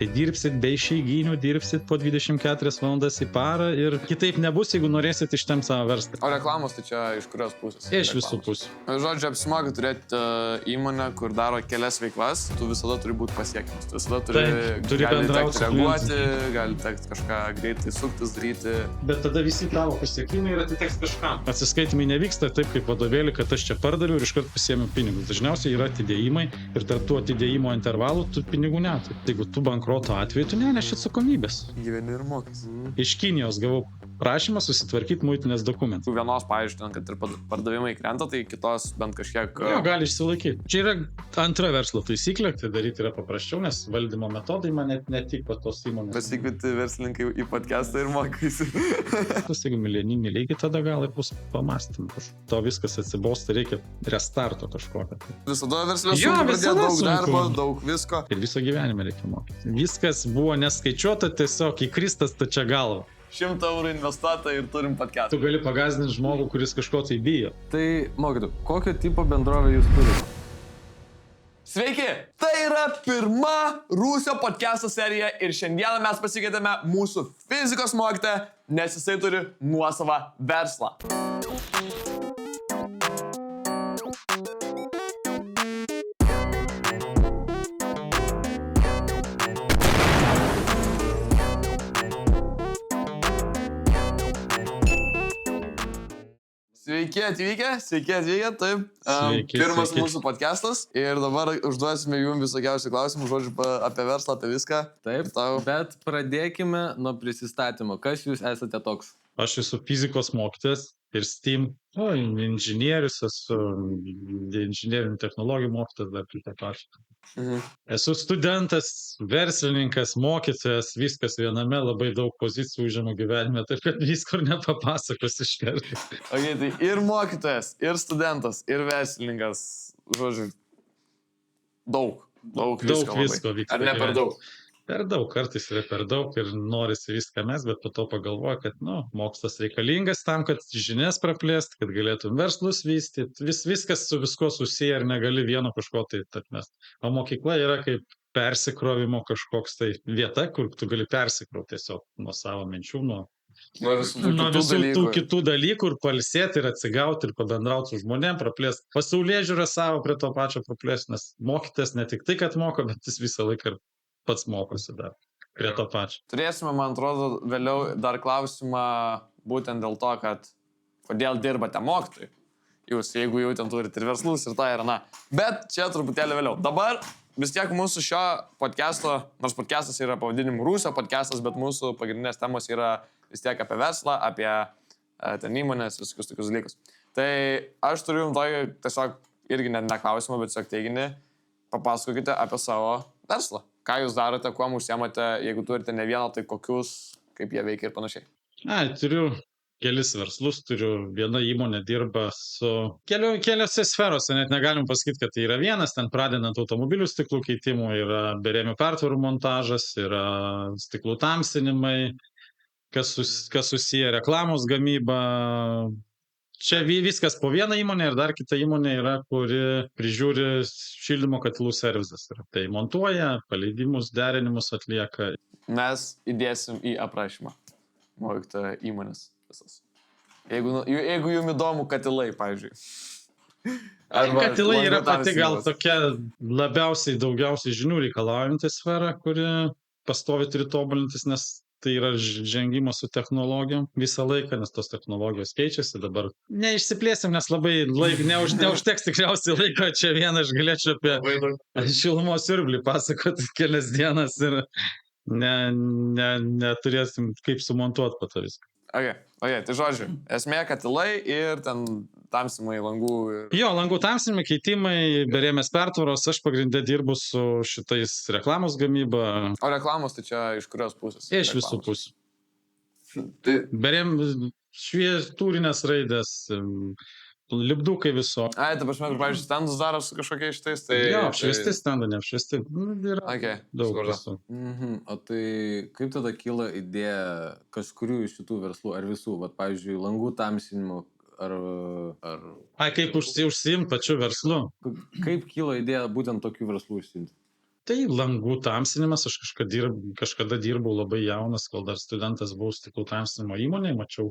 Tai dirbsit be išeiginių, dirbsit po 24 valandas į parą ir kitaip nebus, jeigu norėsit ištempt savo verslą. O reklamos tai čia iš kurios pusės? Iš visų pusių. Žodžiu, apsimoka turėti įmonę, kur daro kelias veiklas, tu visada turi būti pasiekiamas. Tu visada turi bendrauti su reaguoti, gali tekti kažką greitai suktis, daryti. Bet tada visi tavo pasiekimai ir atiteks kažkam. Atsiskaitimai nevyksta taip kaip vadovėlį, kad aš čia pardaviau ir iškart pasiėmiau pinigus. Dažniausiai yra atidėjimai ir tarp tų atidėjimo intervalų tu pinigų neturi. Jeigu tu bankroto atveju, tu neneši atsakomybės. Gyveni ir mokys. Iš Kinijos gavau prašymą susitvarkyti muitinės dokumentus. Vienos, pavyzdžiui, kad ir pardavimai krenta, tai kitos bent kažkiek... Jo, gali išsilaikyti. Čia yra antra verslo taisyklė, tai daryti yra paprasčiau, nes valdymo metodai man net netiko tos įmonės. Pasikvieti verslininkai į podcastą ir mokaisi. Jeigu milijoninį lygį, tada gal ir bus pamastym. To viskas atsibosta, reikia restarto kažkokio. Visada verslė sunku pradėti, daug darbo, daug visko. Ir viso gyvenime reikia mokyti. Viskas buvo neskaičiuota, tiesiog įkristas tačia galva. 100 eurų investuota ir turim podcastą. Tu gali pagąsdinti žmogų, kuris kažko tai bijo. Tai, mokytų, kokio tipo bendrovę jūs turite? Sveiki! Tai yra pirma Rūsio podcast'o serija ir šiandieną mes pasikvietėme mūsų fizikos mokytoją, nes jisai turi nuosavą verslą. Sveiki atvykę, taip. Pirmas mūsų podcastas ir dabar užduosime jums visokiausių klausimų, žodžiu, apie verslą, apie viską. Taip, bet pradėkime nuo prisistatymo. Kas jūs esate toks? Aš esu fizikos mokytojas ir STEAM, inžinierius, esu inžinierinių technologijų mokytojas, dar prie to pačio. Esu studentas, verslininkas, mokytojas, viskas viename, labai daug pozicijų užima gyvenime, taip kad visko ir nepapasakosiu iš karto. Okay, tai ir mokytojas, ir studentas, ir verslininkas, žodžiu, daug visko vyksta. Ar ne per daug? Per daug, kartais yra per daug ir norisi viską mes, bet po to pagalvoja, kad mokslas reikalingas tam, kad žinias praplėsti, kad galėtum verslus vystyti, viskas su visko susiję ir negali vieno kažko tai atmesti. O mokykla yra kaip persikrovimo kažkoks tai vieta, kur tu gali persikrauti tiesiog nuo savo minčių, nuo visų tų kitų dalykų ir pailsėti ir atsigauti ir pabendrauti su žmonėm, praplėsti pasaulėžiūrą savo prie to pačio praplėsti, nes mokytas ne tik tai, kad moko, bet jis visą laiką pats mokosi dar prie to pačio. Turėsime, man atrodo, vėliau dar klausimą būtent dėl to, kad kodėl dirbate mokytojai. Jūs, jeigu jau ten turite ir verslus, ir tą ir aną. Bet čia truputėlį vėliau. Dabar vis tiek mūsų šio podcast'o, nors podcast'as yra pavadinimu Rūsio podcast'as, bet mūsų pagrindinės temos yra vis tiek apie verslą, apie ten įmonės, visokius tokius dalykus. Tai aš turiu jums tokį tiesiog irgi net ne klausimą, bet tiesiog teiginį. Papasakokite apie savo verslą. Ką jūs darote, kuo užsiemate, jeigu turite ne vieną, tai kokius, kaip jie veikia ir panašiai. Turiu kelis verslus, viena įmonė dirba su keliose sferose, net negalim pasakyti, kad tai yra vienas, ten pradedant automobilių stiklų keitimų, yra berėmių pertvarų montažas, yra stiklų tamsinimai, kas susiję reklamos gamyba. Čia viskas po vieną įmonę ir dar kita įmonė yra, kuri prižiūri šildymo katilų servisas. Tai montuoja, paleidimus, derinimus atlieka. Mes įdėsim į aprašymą mokytojo įmonės visas. Jeigu jums įdomu katilai, pavyzdžiui. Katilai yra pati gal tokia daugiausiai žinių reikalaujanti sfera, kuri pastovi turi tobulintis, nes tai yra žengimas su technologijom visą laiką, nes tos technologijos keičiasi. Dabar neišsiplėsim, nes labai neužteks tikriausiai laiko. Čia vieną aš galėčiau apie šilumos siurblį pasakoti kelias dienas ir neturėsim kaip sumontuoti po to viską. Okay, tai žodžiu, esmė katilai ir ten tamsinimai langų. Jo, langų tamsinimai, keitimai, berėmės pertvaros, aš pagrindė dirbu su šitais reklamos gamyba. O reklamos tai čia iš kurios pusės? Iš visų pusių. Berėm šviestūrinės raidės, lipdukai viso. Ta prasme, kur, pavyzdžiui, stendus daro su kažkokiais šitais, tai... Jo, apšviesti stendai, neapšviesti. Yra daug visų. O tai kaip tada kyla idėja kažkurių iš šitų verslų, ar visų, pavyzdžiui, langų tamsinimo, ar... Kaip užsiimti pačiu verslu? Kaip kyla idėja būtent tokių verslų užsiimti? Tai langų tamsinimas, aš kažkada dirbau labai jaunas, kol dar studentas buvau stiklų tamsinimo įmonėje, mačiau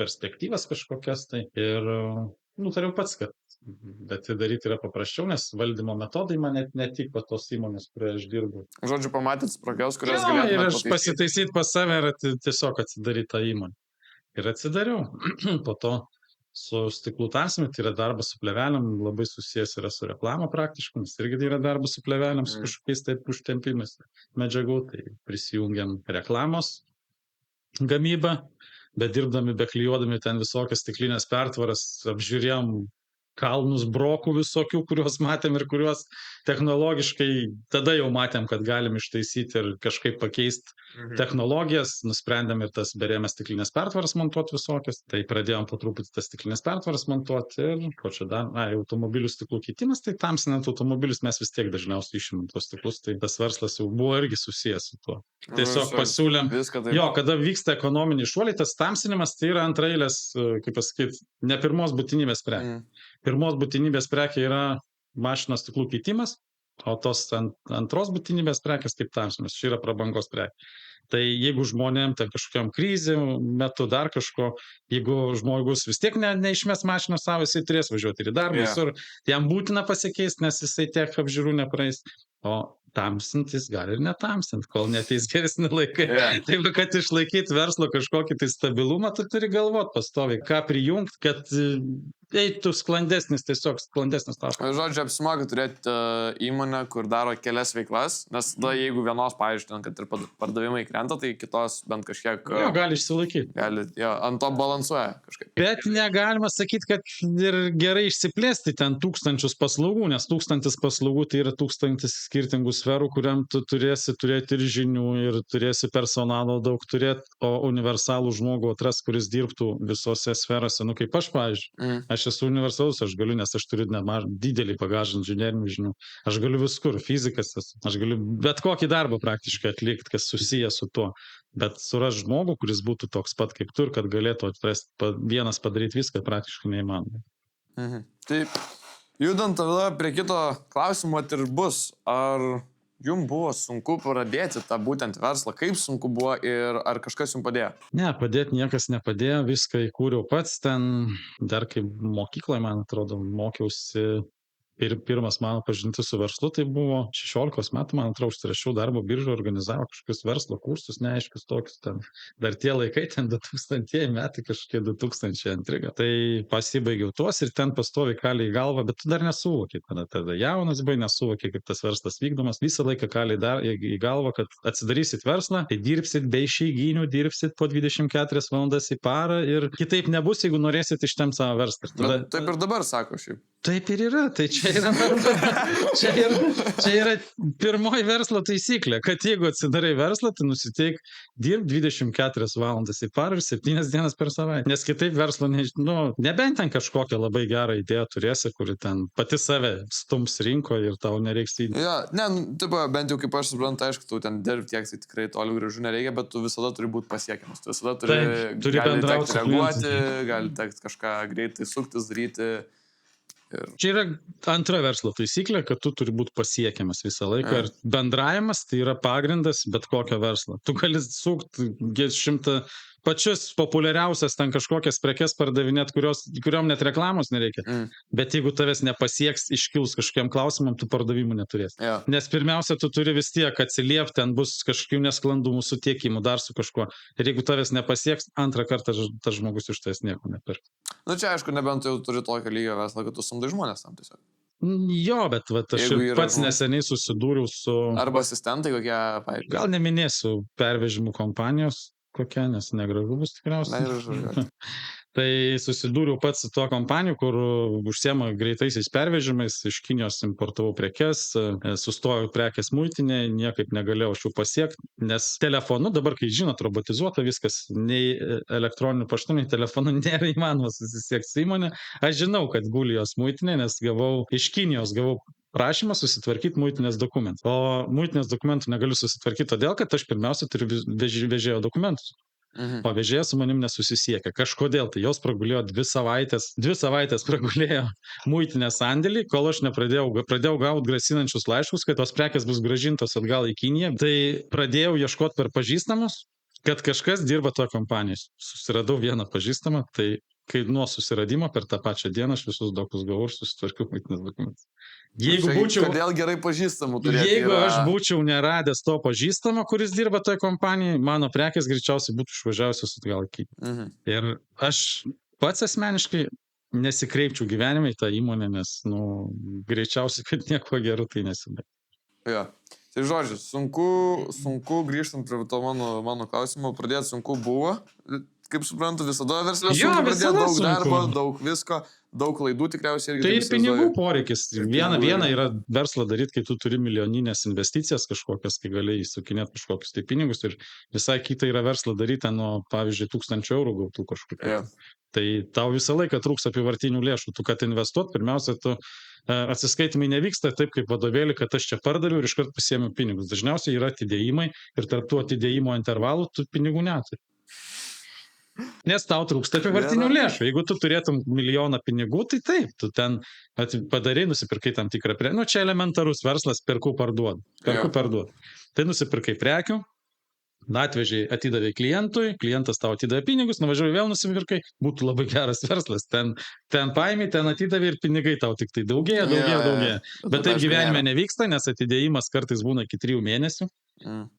perspektyvas kažkokias tai ir nutariau pats, kad atidaryti yra paprasčiau, nes valdymo metodai man net netiko tos įmonės, kurioje aš dirbu. Žodžiu, pamatėt spragas, kurias Jo, ir galėtumėte aš pasitaisyti pas save ir tiesiog atsidaryti tą įmonę. Ir atsidariau. Po to su stiklų tamsinimu, tai yra darbas su plėvelėm, labai susijęs yra su reklama praktiškai, nes irgi yra darbas su plėvelėm, su kažkokiais taip užtempimais medžiagų, tai prisijungiam reklamos gamybą, bet dirbdami, beklijuodami ten visokias stiklinės pertvaras, apžiūrėjom kalnus brokų visokių, kuriuos matėm ir kuriuos technologiškai tada jau matėm, kad galim ištaisyti ir kažkaip pakeisti technologijas, nusprendėm ir tas berėmės stiklinės pertvaras montuoti visokias, tai pradėjom po truputį tas stiklinės pertvaras montuoti ir ko čia dar, automobilių stiklų keitimas, tai tamsinant automobilius mes vis tiek dažniausiai išimam tuos stiklus, tai tas verslas jau buvo irgi susijęs su tuo. Tiesiog pasiūlėm, jo, kada vyksta ekonominiai šuoliai, tas tamsinimas tai yra antraeilės, kaip pasakyti, ne pirmos būtinybės prekė. Pirmos būtinybės prekė yra mašinos stiklų keitimas, o tos antros būtinybės prekės kaip tamsinimas, čia yra prabangos prekė. Tai jeigu žmonėm ten kažkokiam krizėm metu dar kažko, jeigu žmogus vis tiek neišmes mašiną savo, jisai turės važiuoti ir į darbą, visur, jam būtina pasikeisti, nes jisai tiek apžiūrų nepraeis. O tamsintis gali ir netamsint, kol neteis geresni laikai. Tai kad išlaikyti verslo kažkokį tai stabilumą, tu turi galvoti pastoviai, ką prijungti, kad eitų sklandesnis taškas. Žodžiu, apsimoka turėti įmonę, kur daro kelias veiklas, nes tada jeigu vienos, pavyzdžiui, kad ir pardavimai krenta, tai kitos bent kažkiek... Jo, gali išsilaikyti. Ant to balansuoja kažkaip. Bet negalima sakyti, kad ir gerai išsiplėsti ten 1000 paslaugų, nes 1000 paslaugų tai yra 1000 skirtingų sferų, kuriam tu turėsi turėti ir žinių, ir turėsi personalo daug turėti, o universalų žmogų atras, kuris dirbtų visose sferose, kaip aš, pavyzdžiui. Aš esu universalus, aš galiu, nes aš turiu didelį bagažą inžinerinių žinių. Aš galiu viskur, fizikas esu. Aš galiu bet kokį darbą praktiškai atlikti, kas susijęs su tuo. Bet suras žmogų, kuris būtų toks pat kaip tu ir kad galėtų vienas padaryti viską, praktiškai neįmanoma. Tai judant tada prie kito klausimo ir bus, ar jums buvo sunku pradėti tą būtent verslą, kaip sunku buvo ir ar kažkas jums padėjo? Ne, padėti niekas nepadėjo, viską įkūriau pats ten, dar kaip mokykloje, man atrodo, mokiausi. Ir pirmas mano pažintis su verslu, tai buvo 16 metų, man atrodo, užsirašiau darbo biržą, organizavo kažkokius verslo kursus, neaiškius tokius ten. Dar tie laikai, ten 2000 metai, kažkokie 2002. Tai pasibaigiau tuos ir ten pastoviai kalė į galvą, bet tu dar nesuvoki. Tada jaunas bai nesuvoki, kaip tas verslas vykdomas. Visą laiką kalė į galvą, kad atsidarysit verslą, tai dirbsit be išeiginių, dirbsit po 24 valandas į parą ir kitaip nebus, jeigu norėsit ištemti savo verslą. Tada... Taip ir dabar sako šiaip. Taip ir yra, tai čia yra pirmoji verslo taisyklė, kad jeigu atsidarai verslą, tai nusiteik dirb 24 valandas į parą ir 7 dienas per savaitę. Nes kitaip verslo, nebent ten kažkokią labai gerą idėją turėsi, kuri ten pati save stums rinkoje ir tau nereiks įdėti. Ja, taip, bent jau kaip aš suprantu, aišku, tu ten dirbti tiek, tai tikrai toli gražu nereikia, bet tu visada turi būti pasiekiamas. Tu visada turi bendrauti, reaguoti, gali tekti kažką greitai suktis, daryti. Čia yra antra verslo taisyklė, kad tu turi būti pasiekiamas visą laiką. Ir bendravimas tai yra pagrindas bet kokio verslo. Tu gali sukti 100 pačius populiariausias ten kažkokias prekes pardavinėt, kuriom net reklamos nereikia. Bet jeigu tavęs nepasieks, iškils kažkokiam klausimam, tu pardavimų neturėsi. Nes pirmiausia, tu turi vis tiek atsiliepti, ten bus kažkokių nesklandumų su tiekimu, dar su kažkuo. Ir jeigu tavęs nepasieks, antrą kartą tas žmogus iš tavęs nieko nepirks. Čia aišku, nebent jau turi tokio lygio verslą, kad tu samdai žmonės tam tiesiog. Jo, bet aš pats neseniai susidūriau su... Arba asistentai kokie, pavyzdžiui. Gal neminėsiu pervežimų kompanijos kokia, nes negražu bus tikriausiai. Negražu. Tai susidūriau pats su tuo kompaniju, kur užsiema greitaisiais pervežimais, iš Kinijos importavau prekes, sustojau prekės muitinėje, niekaip negalėjau šių pasiekti, nes telefonu, dabar kai žinot, robotizuota viskas, nei elektroniniu paštu, nei telefonu nėra įmanoma susisiekti su įmonė. Aš žinau, kad guli jos muitinė, nes iš Kinijos gavau prašymą susitvarkyti muitinės dokumentus. O muitinės dokumentų negaliu susitvarkyti todėl, kad aš pirmiausia turiu vežėjo dokumentus. O vežėjas su manim nesusisiekė. Kažkodėl tai jos pragulėjo 2 savaitės pragulėjo muitinės sandėlį, kol aš pradėjau gauti grasinančius laiškus, kad tos prekės bus grąžintos atgal į Kiniją. Tai pradėjau ieškoti per pažįstamus, kad kažkas dirba toje kompanijoje. Susiradau vieną pažįstamą, tai kai nuo susiradimo per tą pačią dieną aš visus dokus gavau ir susitvarkiau muitinės dokumentus. Kodėl gerai pažįstamų turėti? Jeigu aš būčiau neradęs to pažįstamo, kuris dirba toje kompanijoje, mano prekės greičiausiai būtų išvažiavusios atgal į Kiniją. Ir aš pats asmeniškai nesikreipčiau gyvenime į tą įmonę, nes, greičiausiai, kad nieko geru tai nesibaigė. Jo. Tai žodžiu, sunku grįžtant prie to mano klausimo, pradėti sunku buvo. Kaip suprantu, visada verslė sunku pradėti, daug darbo, daug visko, daug klaidų tikriausiai. Tai ir pinigų poreikis. Viena yra verslą daryti, kai tu turi milijoninės investicijas kažkokias, kai gali įsukinėti kažkokius tai pinigus, ir visai kita yra verslą daryti nuo, pavyzdžiui, 1000 eurų gautų kažkokių. Tai tau visą laiką trūks apyvartinių lėšų. Tu, kad investuot, pirmiausia, tu atsiskaitimai nevyksta taip kaip vadovėlį, kad aš čia pardaviau ir iškart pasiėmiau pinigus. Dažniausiai yra atidėjimai ir tarp tų atidėjimo intervalų tu pinigų neturi. Nes tau trūksta apyvartinių lėšų. Jeigu tu turėtum 1 milijoną pinigų, tai taip, tu ten padarai, nusipirkai tam tikrą prekę. Čia elementarus verslas, perku, parduodu. Tai nusipirkai prekių, atvežiai, atidavai klientui, klientas tau atidavė pinigus, nuvažiavai vėl nusipirkai, būtų labai geras verslas. Ten paėmė, ten atidavė ir pinigai tau tik tai daugėja. Bet taip gyvenime nevyksta, nes atidėjimas kartais būna iki 3 mėnesių.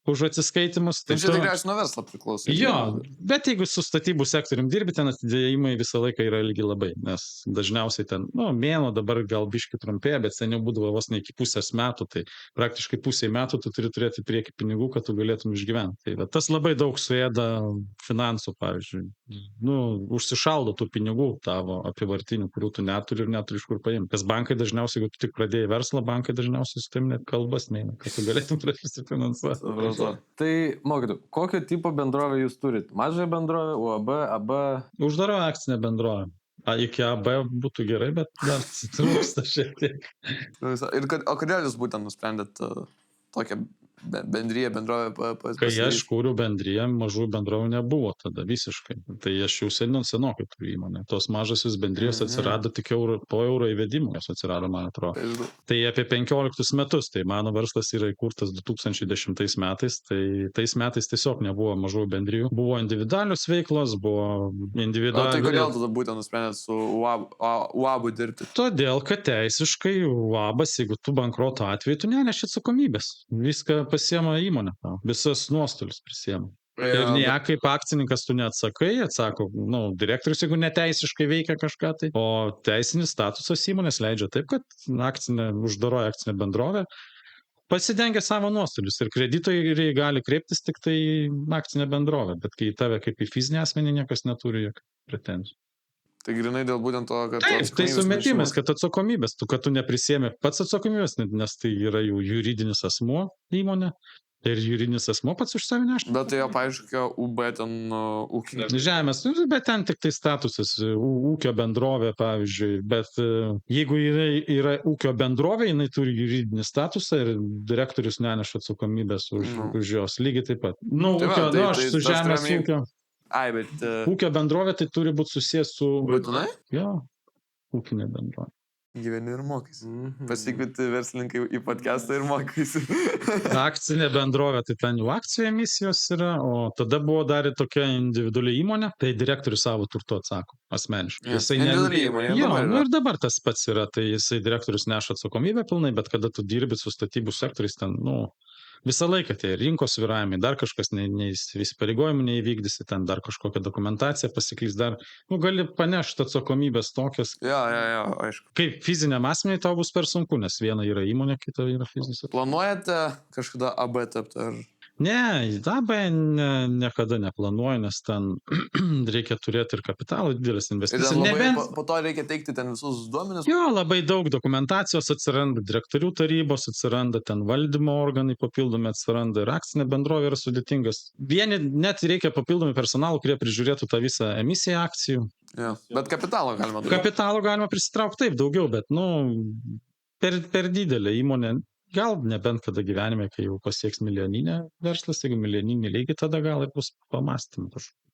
Už atsiskaitimus. Tai čia tikriausiai nuo verslo priklauso. Jo, bet jeigu su statybų sektorium dirbi, ten atidėjimai visą laiką yra ilgi labai, nes dažniausiai ten, mėnuo dabar gal biški trumpėja, bet seniau būdavo vos ne iki pusės metų, tai praktiškai pusė metų tu turi turėti prieki pinigų, kad tu galėtum išgyventi. Tai tas labai daug suėda finansų, pavyzdžiui. Užsišaldo tų pinigų tavo apyvartinių, kurių tu neturi ir neturi iš kur paimti. Nes bankai dažniausiai, jeigu tu tik pradėjai verslą, bankai dažniausiai su tam net kalbas neina, kad tu galėtum prasifinansuoti. Tai, mokytų, kokio tipo bendrovę jūs turit? Mažą bendrovę, UAB, AB? Uždaro akcinę bendrovę. Iki AB būtų gerai, bet dar trūksta šiek tiek. O kodėl jūs būtent nusprendėt tokią bendrovę? Kai aš kūriau bendriją, mažų bendrovų nebuvo tada visiškai. Tai aš jau senokai turiu įmonę. Tos mažosios bendrijos atsirado tik po euro įvedimo, jos atsirado, man atrodo. Tai apie 15 metus. Tai mano verslas yra įkurtas 2010 metais. Tai tais metais tiesiog nebuvo mažų bendrijų. Buvo individualios veiklos, buvo individualios. Tai kodėl tada būtent nusprendėt su UAB dirbti? Todėl, kad teisiškai UABas, jeigu tu bankroto atveju, tu neneši atsakomybės. Viską pasiema įmonė, visas nuostolius prisiema. Ir kaip akcininkas tu neatsakai, atsako, direktorius, jeigu neteisiškai veikia kažką tai. O teisinis statusas įmonės leidžia taip, kad uždaroja akcinė bendrovė pasidengia savo nuostolius ir kreditoriai gali kreiptis tik tai akcinė bendrovė, bet kai tave kaip į fizinį asmenį niekas neturi jokių pretenzijų. Tai grinai dėl būtent to, kad... Taip, tai sumetimas, kad atsakomybės, kad tu neprisėmė pats atsakomybės, nes tai yra jau juridinis asmuo įmonė ir juridinis asmuo pats už save neša. Bet tai jo, paaiškio, UB ten ūkinė. Žemės, bet ten tik tai statusas, ūkio bendrovė, pavyzdžiui, bet jeigu yra ūkio bendrovė, jinai turi juridinį statusą ir direktorius neneša atsakomybės už jos, lygiai taip pat. Aš su žemės ūkio. Ūkio bendrovė tai turi būti susijęs su... Būtinai? Jo, ūkinė bendrovė. Gyveni ir mokysi. Pasikvieti verslininkai į podcastą ir mokysi. Akcinė bendrovė, tai ten jų akcijų emisijos yra, o tada buvo dar tokia individuali įmonė, tai direktorius savo turtu atsako asmeniškai. Individuali įmonė. Jo, ir dabar tas pats yra, tai jisai direktorius neša atsakomybę pilnai, bet kada tu dirbi su statybų sektoriais, ten, visą laiką tie rinkos svyravimai, dar kažkas įsipareigojimų neįvykdysi, ten dar kažkokią dokumentaciją pasiklys, dar, gali panešti atsakomybės tokias. Jo, aišku. Kaip fiziniam asmeniui tau bus per sunku, nes viena yra įmonė, kita yra fizinis. Planuojate kažkada AB tapti ar... Ne, AB niekada neplanuoju, nes ten reikia turėti ir kapitalą, didelis investicijas. Po to reikia teikti ten visus duomenis? Jo, labai daug dokumentacijos atsiranda, direktorių tarybos atsiranda, ten valdymo organai papildomi atsiranda ir akcinė bendrovė yra sudėtingas. Vieni net reikia papildomų personalų, kurie prižiūrėtų tą visą emisiją akcijų. Jo, bet kapitalo galima daugiau. Kapitalo galima prisitraukti taip daugiau, bet per didelė įmonė. Gal nebent kada gyvenime, kai jau pasieks milijoninę verslas, jeigu milijoninį lygį, tada gal ir bus pamastymų kažkokiu.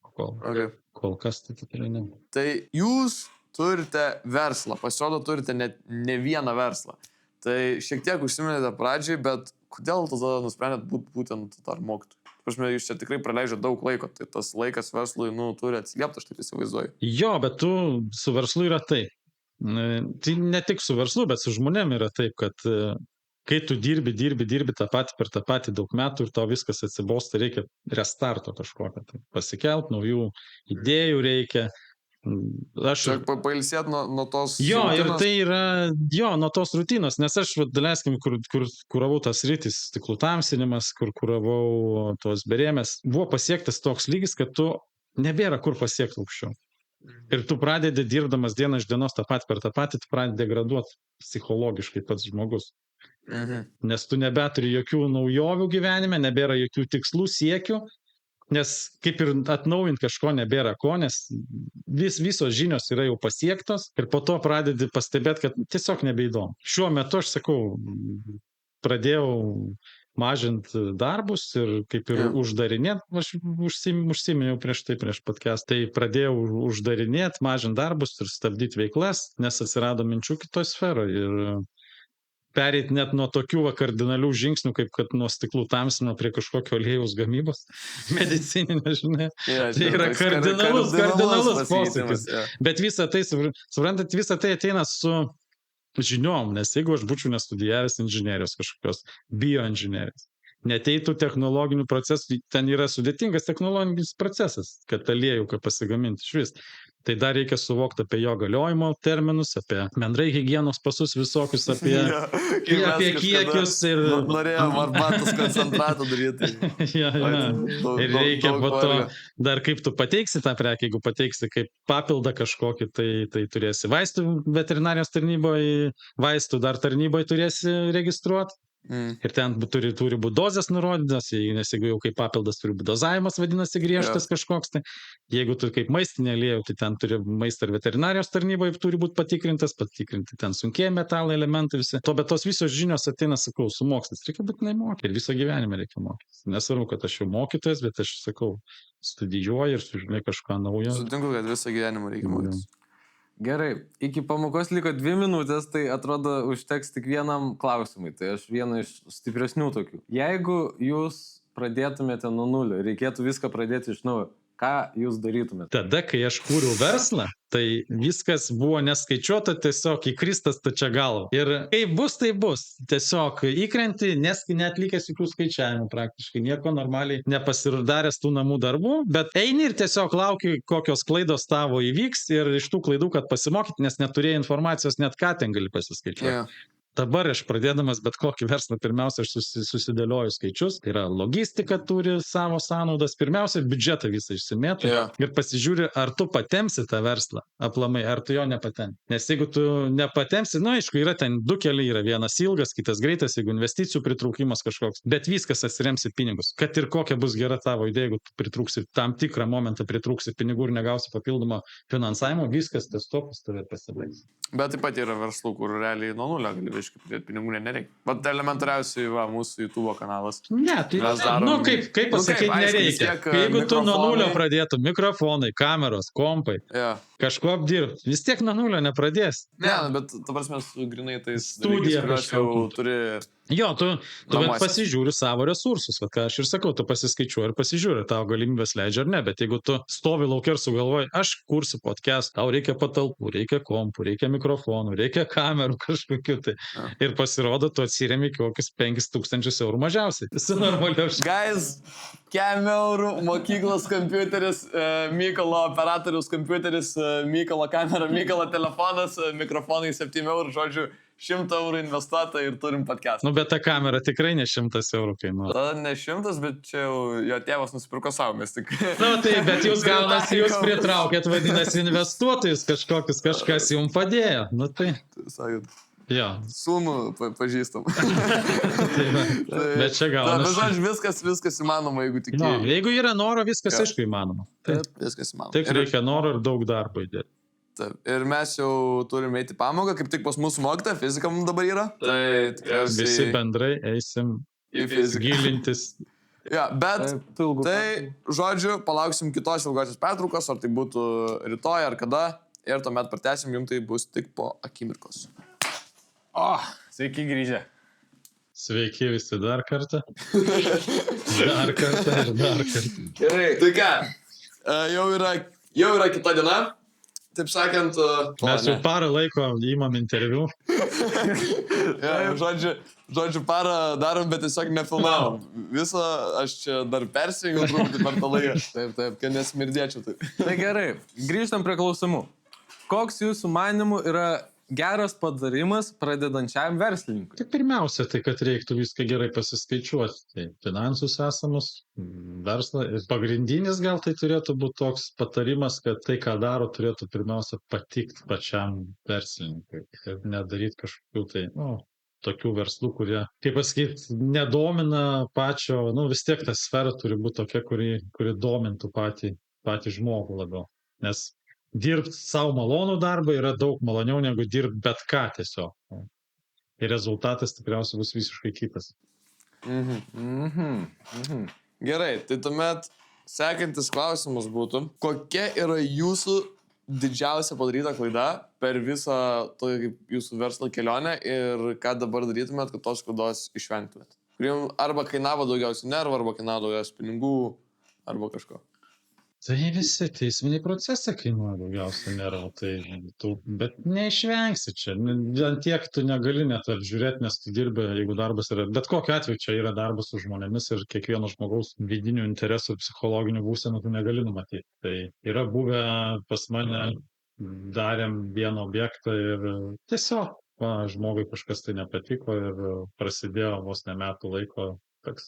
Kol kas tai tikrai ne. Tai jūs turite verslą, pasirodo turite ne vieną verslą. Tai šiek tiek užsiminėte pradžiai, bet kodėl tada nusprendėt būti būtent dar mokytojų? Prasme, jūs čia tikrai praleidžiate daug laiko, tai tas laikas verslui, turi atsiliepti, aš taip įsivaizduoju. Jo, bet tu su verslu yra taip. Tai ne tik su verslu, bet su žmonėm yra taip, kad kai tu dirbi tą patį per tą patį daug metų ir tau viskas atsibosta, reikia restarto kažkokio. Tai pasikelt, naujų idėjų reikia. Čia pailsėt nuo tos jo, rutinos. ir tai yra, nuo tos rutinos, nes aš, daleiskim, kur kuravau tas rytis, stiklų tamsinimas, kur kuravau tos berėmės, buvo pasiektas toks lygis, kad tu nebėra kur pasiekti aukščiau. Ir tu pradedi dirbdamas dieną iš dienos tą patį per tą patį, tu pradedi degraduoti psichologiškai pats žmogus. Nes tu nebeturi jokių naujovių gyvenime, nebėra jokių tikslų, siekių, nes kaip ir atnaujinti kažko nebėra ko, nes visos žinios yra jau pasiektos ir po to pradedi pastebėti, kad tiesiog nebeįdomu. Šiuo metu aš sakau, pradėjau mažinti darbus ir kaip ir uždarinėti, aš užsiminiau prieš podcast, tai pradėjau uždarinėti, mažinti darbus ir stabdyti veiklas, nes atsirado minčių kitoje sferoje ir pereit net nuo tokių kardinalių žingsnių, kaip kad nuo stiklų tamsino prie kažkokio aliejaus gamybos, medicininio, žinai. Tai yra kardinalus posūkis. Bet visą tai, suprantat, visą tai ateina su žiniom, nes jeigu aš būčiau nestudijavęs inžinerijos kažkokios, bioinžinerijos, neteitų technologinių procesų, ten yra sudėtingas technologinis procesas, kad aliejų pasigaminti iš vis. Tai dar reikia suvokti apie jo galiojimo terminus, apie bendrai higienos pasus visokius, apie kiekius ir... Norėjom arbatos koncentratą daryti. Ir reikia po to, dar kaip tu pateiksi tą prekę, jeigu pateiksi kaip papildą kažkokį, tai turėsi vaistų veterinarijos tarnyboje, vaistų dar tarnyboje turėsi registruoti. Ir ten turi būti dozės nurodytas, nes jeigu jau kaip papildas turi būti dozavimas, vadinasi griežtas kažkoks, tai jeigu tu kaip maistinė aliejų, tai ten turi maisto ir veterinarijos tarnyboje turi būti patikrinti ten sunkieji metalai, elementai visi. Bet tos visos žinios ateina, sakau, su mokslas. Reikia būtinai mokyti ir visą gyvenimą reikia mokytis. Nesvarbu, kad aš jau mokytojas, bet aš sakau, studijuoju ir sužinai kažką naujo. Sutinku, kad visą gyvenimą reikia mokytis. Gerai, iki pamokos liko 2 minutės, tai atrodo užteks tik vienam klausimui. Tai aš vieną iš stipresnių tokių. Jeigu jūs pradėtumėte nuo nulio, reikėtų viską pradėti iš naujo, ką jūs darytumėte? Tada, kai aš kūriau verslą, tai viskas buvo neskaičiuota, tiesiog įkristas stačia galva. Ir kaip bus, tai bus. Tiesiog įkrenti, neatlikęs jokių skaičiavimų praktiškai, nieko normaliai nepasidaręs tų namų darbų, bet eini ir tiesiog lauki, kokios klaidos tavo įvyks ir iš tų klaidų, kad pasimokyti, nes neturėjai informacijos, net ką ten gali pasiskaičiuoti. Dabar aš pradėdamas bet kokį verslą, pirmiausia, aš susidėlioju skaičius, tai yra logistika turi savo sąnaudas, pirmiausia, biudžetą visą išsimėtai ir pasižiūri, ar tu patemsi tą verslą, aplamai, ar tu jo nepatemsi. Nes jeigu tu nepatemsi, aišku, yra ten 2 keliai, yra vienas ilgas, kitas greitas, jeigu investicijų pritraukimas kažkoks, bet viskas atsirems į pinigus. Kad ir kokia bus gera tavo idėja, jeigu tu pritrūksi tam tikrą momentą, pritrūksi pinigų ir negausi papildomą finansavimo, viskas tas topas tave pasibaigs. Bet taip pat yra verslų, kur realiai nuo nulio gali visiškai pridėti pinigų nereikia. Bet elementariausiai mūsų YouTube kanalas. Ne, tai darom, kaip pasakyti, nereikia. Jeigu tu nuo nulio pradėtum, mikrofonai, kameros, kompai, kažko apdirbti, vis tiek nuo nulio nepradės. Ne, bet ta prasme su grinai tais studija jau turi... Jo, tu pasižiūri savo resursus, ką aš ir sakau, tu pasiskaičiuoji ir pasižiūri, tavo galimybės leidžia ar ne, bet jeigu tu stovi laukia ir sugalvoji, aš kursiu podcast, tau reikia patalpų, reikia kompų, reikia mikrofonų, reikia kamerų kažkokių tai. Ir pasirodo, tu atsiremi kokius 5,000 eurų mažiausiai. Su normaliu. Guys, 5 eurų, mokyklos kompiuteris, Mykolo operatoriaus kompiuteris, Mykolo kamera, Mykolo telefonas, mikrofonai 7 eurų, žodžiu, 100 eurų investuota ir turim podcast. Bet ta kamera tikrai ne 100 eurų kainuoja. Tada ne 100, bet čia jau jo tėvas nusipirko savo, mes tik... Tai, bet jūs gaunasi, jūs pritraukėt, vadinasi, investuotojus kažkokius, kažkas jums padėjo. Tai. Jo. Sūnų pažįstam. Bet čia gaunasi. Bet viskas įmanoma, jeigu tik... Jeigu yra noro, viskas aišku įmanoma. Taip, viskas įmanoma. Tik reikia noro ir daug darbo įdėti. Ir mes jau turime eiti pamoką, kaip tik pas mūsų mokytoją, fizika mums dabar yra. Tai tikriausiai... Visi bendrai eisim į fiziką. Gilintis Ja, bet Taip, tų ilgų tai, pertraukų. žodžiu, palauksim kitos ilgosios pertraukos, ar tai būtų rytoj ar kada, ir tuomet pratęsim, jums tai bus tik po akimirkos. O, sveiki grįžę. Sveiki visi dar kartą. Dar kartą ir dar kartą. Gerai. Tai ką, jau yra kita diena, taip sakant... Mes jau parą laiko įmam interviu. Ja, žodžiu, parą darom, bet tiesiog nefilmavom. Visą aš čia dar persijungiau truputį per tą laiką. Taip, kad nesmirdėčiau. Tai gerai, grįžtam prie klausimų. Koks jūsų manimų yra geras padarimas pradedančiam verslininkui? Tai pirmiausia, tai kad reiktų viską gerai pasiskaičiuoti. Tai finansus esamus, verslą. Ir pagrindinis gal tai turėtų būti toks patarimas, kad tai, ką daro, turėtų pirmiausia patikti pačiam verslininkui. Ir nedaryti kažkokių tai, tokių verslų, kurie, kaip pasakyti, nedomina pačio, vis tiek ta sfera turi būti tokia, kuri domintų patį žmogų labiau. Nes dirbti savo malonų darbą yra daug maloniau negu dirbti bet ką tiesiog. Ir rezultatas tikriausiai bus visiškai kitas. Gerai, tai tuomet sekantis klausimas būtų, kokia yra jūsų didžiausia padaryta klaida per visą jūsų verslo kelionę ir ką dabar darytumėt, kad tos klaidos išvengtumėt? Kuri arba kainavo daugiausiai nervų, arba kainavo daugiausiai pinigų, arba kažko. Tai visi teisminiai procesai kainuoja daugiausiai nervų, bet neišvengsi čia. Ant tiek tu negali net apžiūrėti, nes tu dirbi, jeigu darbas yra. Bet kokiu atveju čia yra darbas su žmonėmis ir kiekvieno žmogaus vidinių interesų ir psichologinių būsenų tu negali numatyti. Tai yra buvę pas mane, darėm vieną objektą ir tiesiog žmogui kažkas tai nepatiko ir prasidėjo vos ne metų laiko.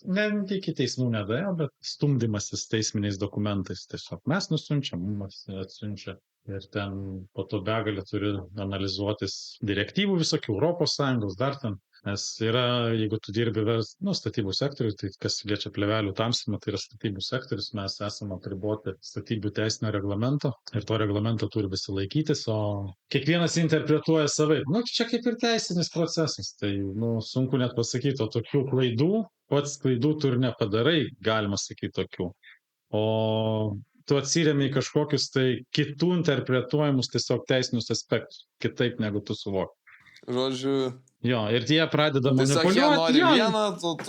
Ne iki teismų nedaėjo, bet stumdymasis teisminiais dokumentais tiesiog. Mes nusiunčiam, mums atsiunčia. Ir ten po to begalė turi analizuotis direktyvų visokių, Europos Sąjungos, dar ten. Nes yra, jeigu tu dirbi statybų sektoriui, tai kas liečia plėvelių tamsinimą, tai yra statybų sektorius, mes esame apriboti statybų teisinio reglamento ir to reglamento turi visi laikytis, o kiekvienas interpretuoja savaip. Čia kaip ir teisinis procesas, tai sunku net pasakyti, o tokių klaidų, pats klaidų tu ir nepadarai, galima sakyti tokių. O tu atsiremi į kažkokius tai kitų interpretuojamus tiesiog teisinius aspektus, kitaip negu tu suvoki. Žodžiu... Jo, ir tie pradeda manipuliuoti.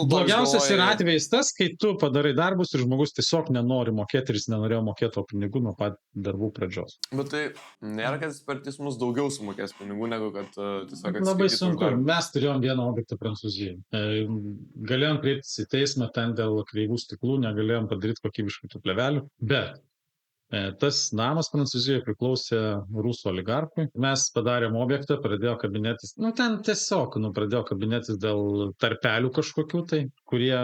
Blogiausias yra atvejis tas, kai tu padarai darbus ir žmogus tiesiog nenori mokėti ir jis nenorėjo mokėti to pinigų nuo pat darbų pradžios. Bet tai nėra, kad jis per teismus daugiau sumokės pinigų, negu kad tiesiog atsiskaitytų. Labai sunku. Mes turėjom vieną objektą Prancūzijoje. Galėjom kreiptis į teismą ten dėl kreivų stiklų, negalėjom padaryti kokybiškų tų plėvelių, bet tas namas Prancūzijoje priklausė rusų oligarchui. Mes padarėm objektą, pradėjo kabinėtis, ten tiesiog, pradėjo kabinėtis dėl tarpelių kažkokių tai, kurie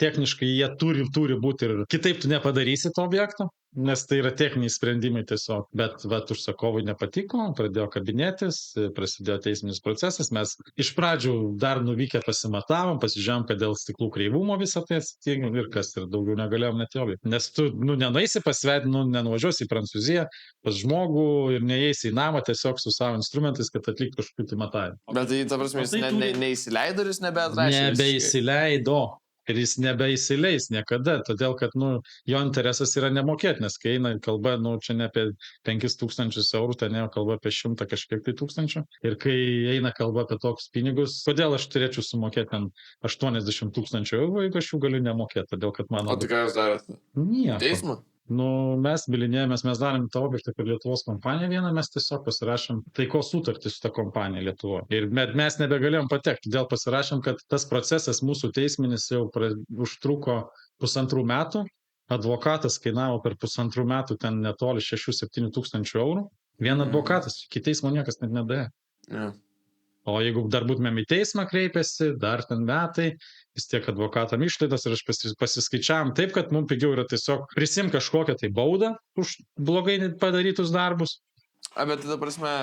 techniškai jie turi būti ir kitaip tu nepadarysi to objekto, nes tai yra techniniai sprendimai tiesiog. Bet užsakovui nepatiko, pradėjo kabinėtis, prasidėjo teisminis procesas. Mes iš pradžių dar nuvykę pasimatavom, pasižiūrėjom, kad dėl stiklų kreivumo visą tai atsitinka ir kas ir daugiau negalėjom net jovyti. Nes tu nenueisi pasveikinti, nenuvažiuosi į Prancūziją pas žmogų ir neįeisi į namą tiesiog su savo instrumentais, kad atliktų kažkokių tai matavimų. Bet tai, ta prasme, jis neįsileido ir jis nebeatrašė? Nebeįsileido. Ir jis nebeįsileis niekada, todėl kad jo interesas yra nemokėti, nes kai eina kalba, čia ne apie 5,000 eurų, ten ėjo kalba apie 100 kažkiek tai tūkstančių. Ir kai eina kalba apie tokius pinigus, kodėl aš turėčiau sumokėti ten 80,000 eurų, jeigu aš jų galiu nemokėti, todėl kad mano... O tai ką jūs darėte? Nieko. Teismą? Mes bilinėjomės, mes darėm tą objektą per Lietuvos kompaniją vieną, mes tiesiog pasirašėm taikos sutartį su ta kompanija Lietuvoje. Ir mes nebegalėjom patekti, todėl pasirašėm, kad tas procesas mūsų teisminis jau užtruko 1,5 metų, advokatas kainavo per 1,5 metų ten netoli 6-7 tūkstančių eurų, vien advokatas, iki teismo niekas net nedėjo. Yeah. O jeigu dar būtumėm į teismą kreipėsi, dar ten metai, vis tiek advokatam išlaidas ir aš pasiskaičiavam taip, kad mums pigiau yra tiesiog prisim kažkokią tai baudą už blogai padarytus darbus. Bet tai, ta prasme,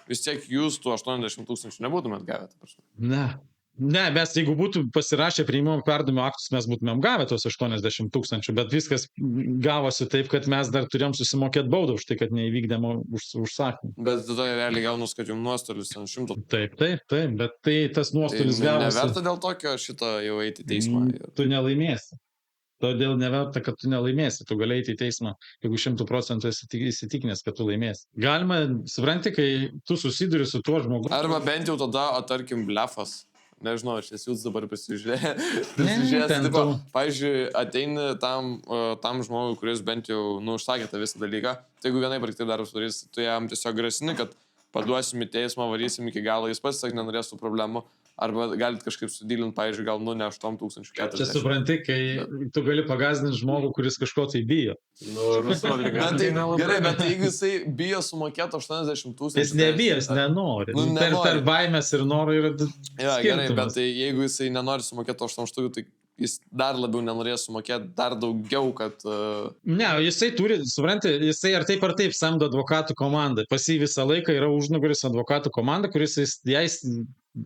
vis tiek jūs tų 80,000 nebūtumėt gavę, ta prasme? Ne. Ne, mes jeigu būtų pasirašę priėmimo perdavimo aktus, mes būtumėm gavę tos 80 000, bet viskas gavosi taip, kad mes dar turėjom susimokėti baudą už tai, kad neįvykdėm užsakymą. Bet tada realiai gaunus, kad jums nuostolius ant 100. Taip, bet tai tas Tai nuostolis gavosi. neverta dėl tokio šito jau eiti į teismą. Tu nelaimėsi. Todėl neverta, kad tu nelaimėsi. Tu gali eiti į teismą, jeigu 100% esi įsitikinęs, kad tu laimėsi. Galima, supranti, kai tu susiduri su tuo žmogu. Arba bent jau tada, tarkim, blefas. Nežinau, aš esu jūs dabar ten prisižiūrėjęs. tu- Pavyzdžiui, ateini tam žmogui, kuris bent jau, užsakė tą visą dalyką. Tai jeigu vienai per kitaip darbus darys, tu jam tiesiog grasini, kad paduosim į teismą, varysim iki galo, jis pats, sak, nenorės tų problemų. Arba galit kažkaip sudylinti, pavyzdžiui, gal ne 8 400. Čia supranti, kai tu gali pagazdinti žmogų, kuris kažko tai bijo. Bet tai gerai, bet tai jeigu jisai bijo sumokėti 80 000. Jis nebijo, jis nenori. Nu, Per nenori. baimės ir noro yra Ja, gerai, bet skirtumas. tai jeigu jisai nenori sumokėti 8 000, tai jis dar labiau nenorės sumokėti dar daugiau, kad... Ne, jisai turi, supranti, jisai ar taip samdo advokatų komandą. Pas jį visą laiką yra užnugaris advokatų komanda, kuris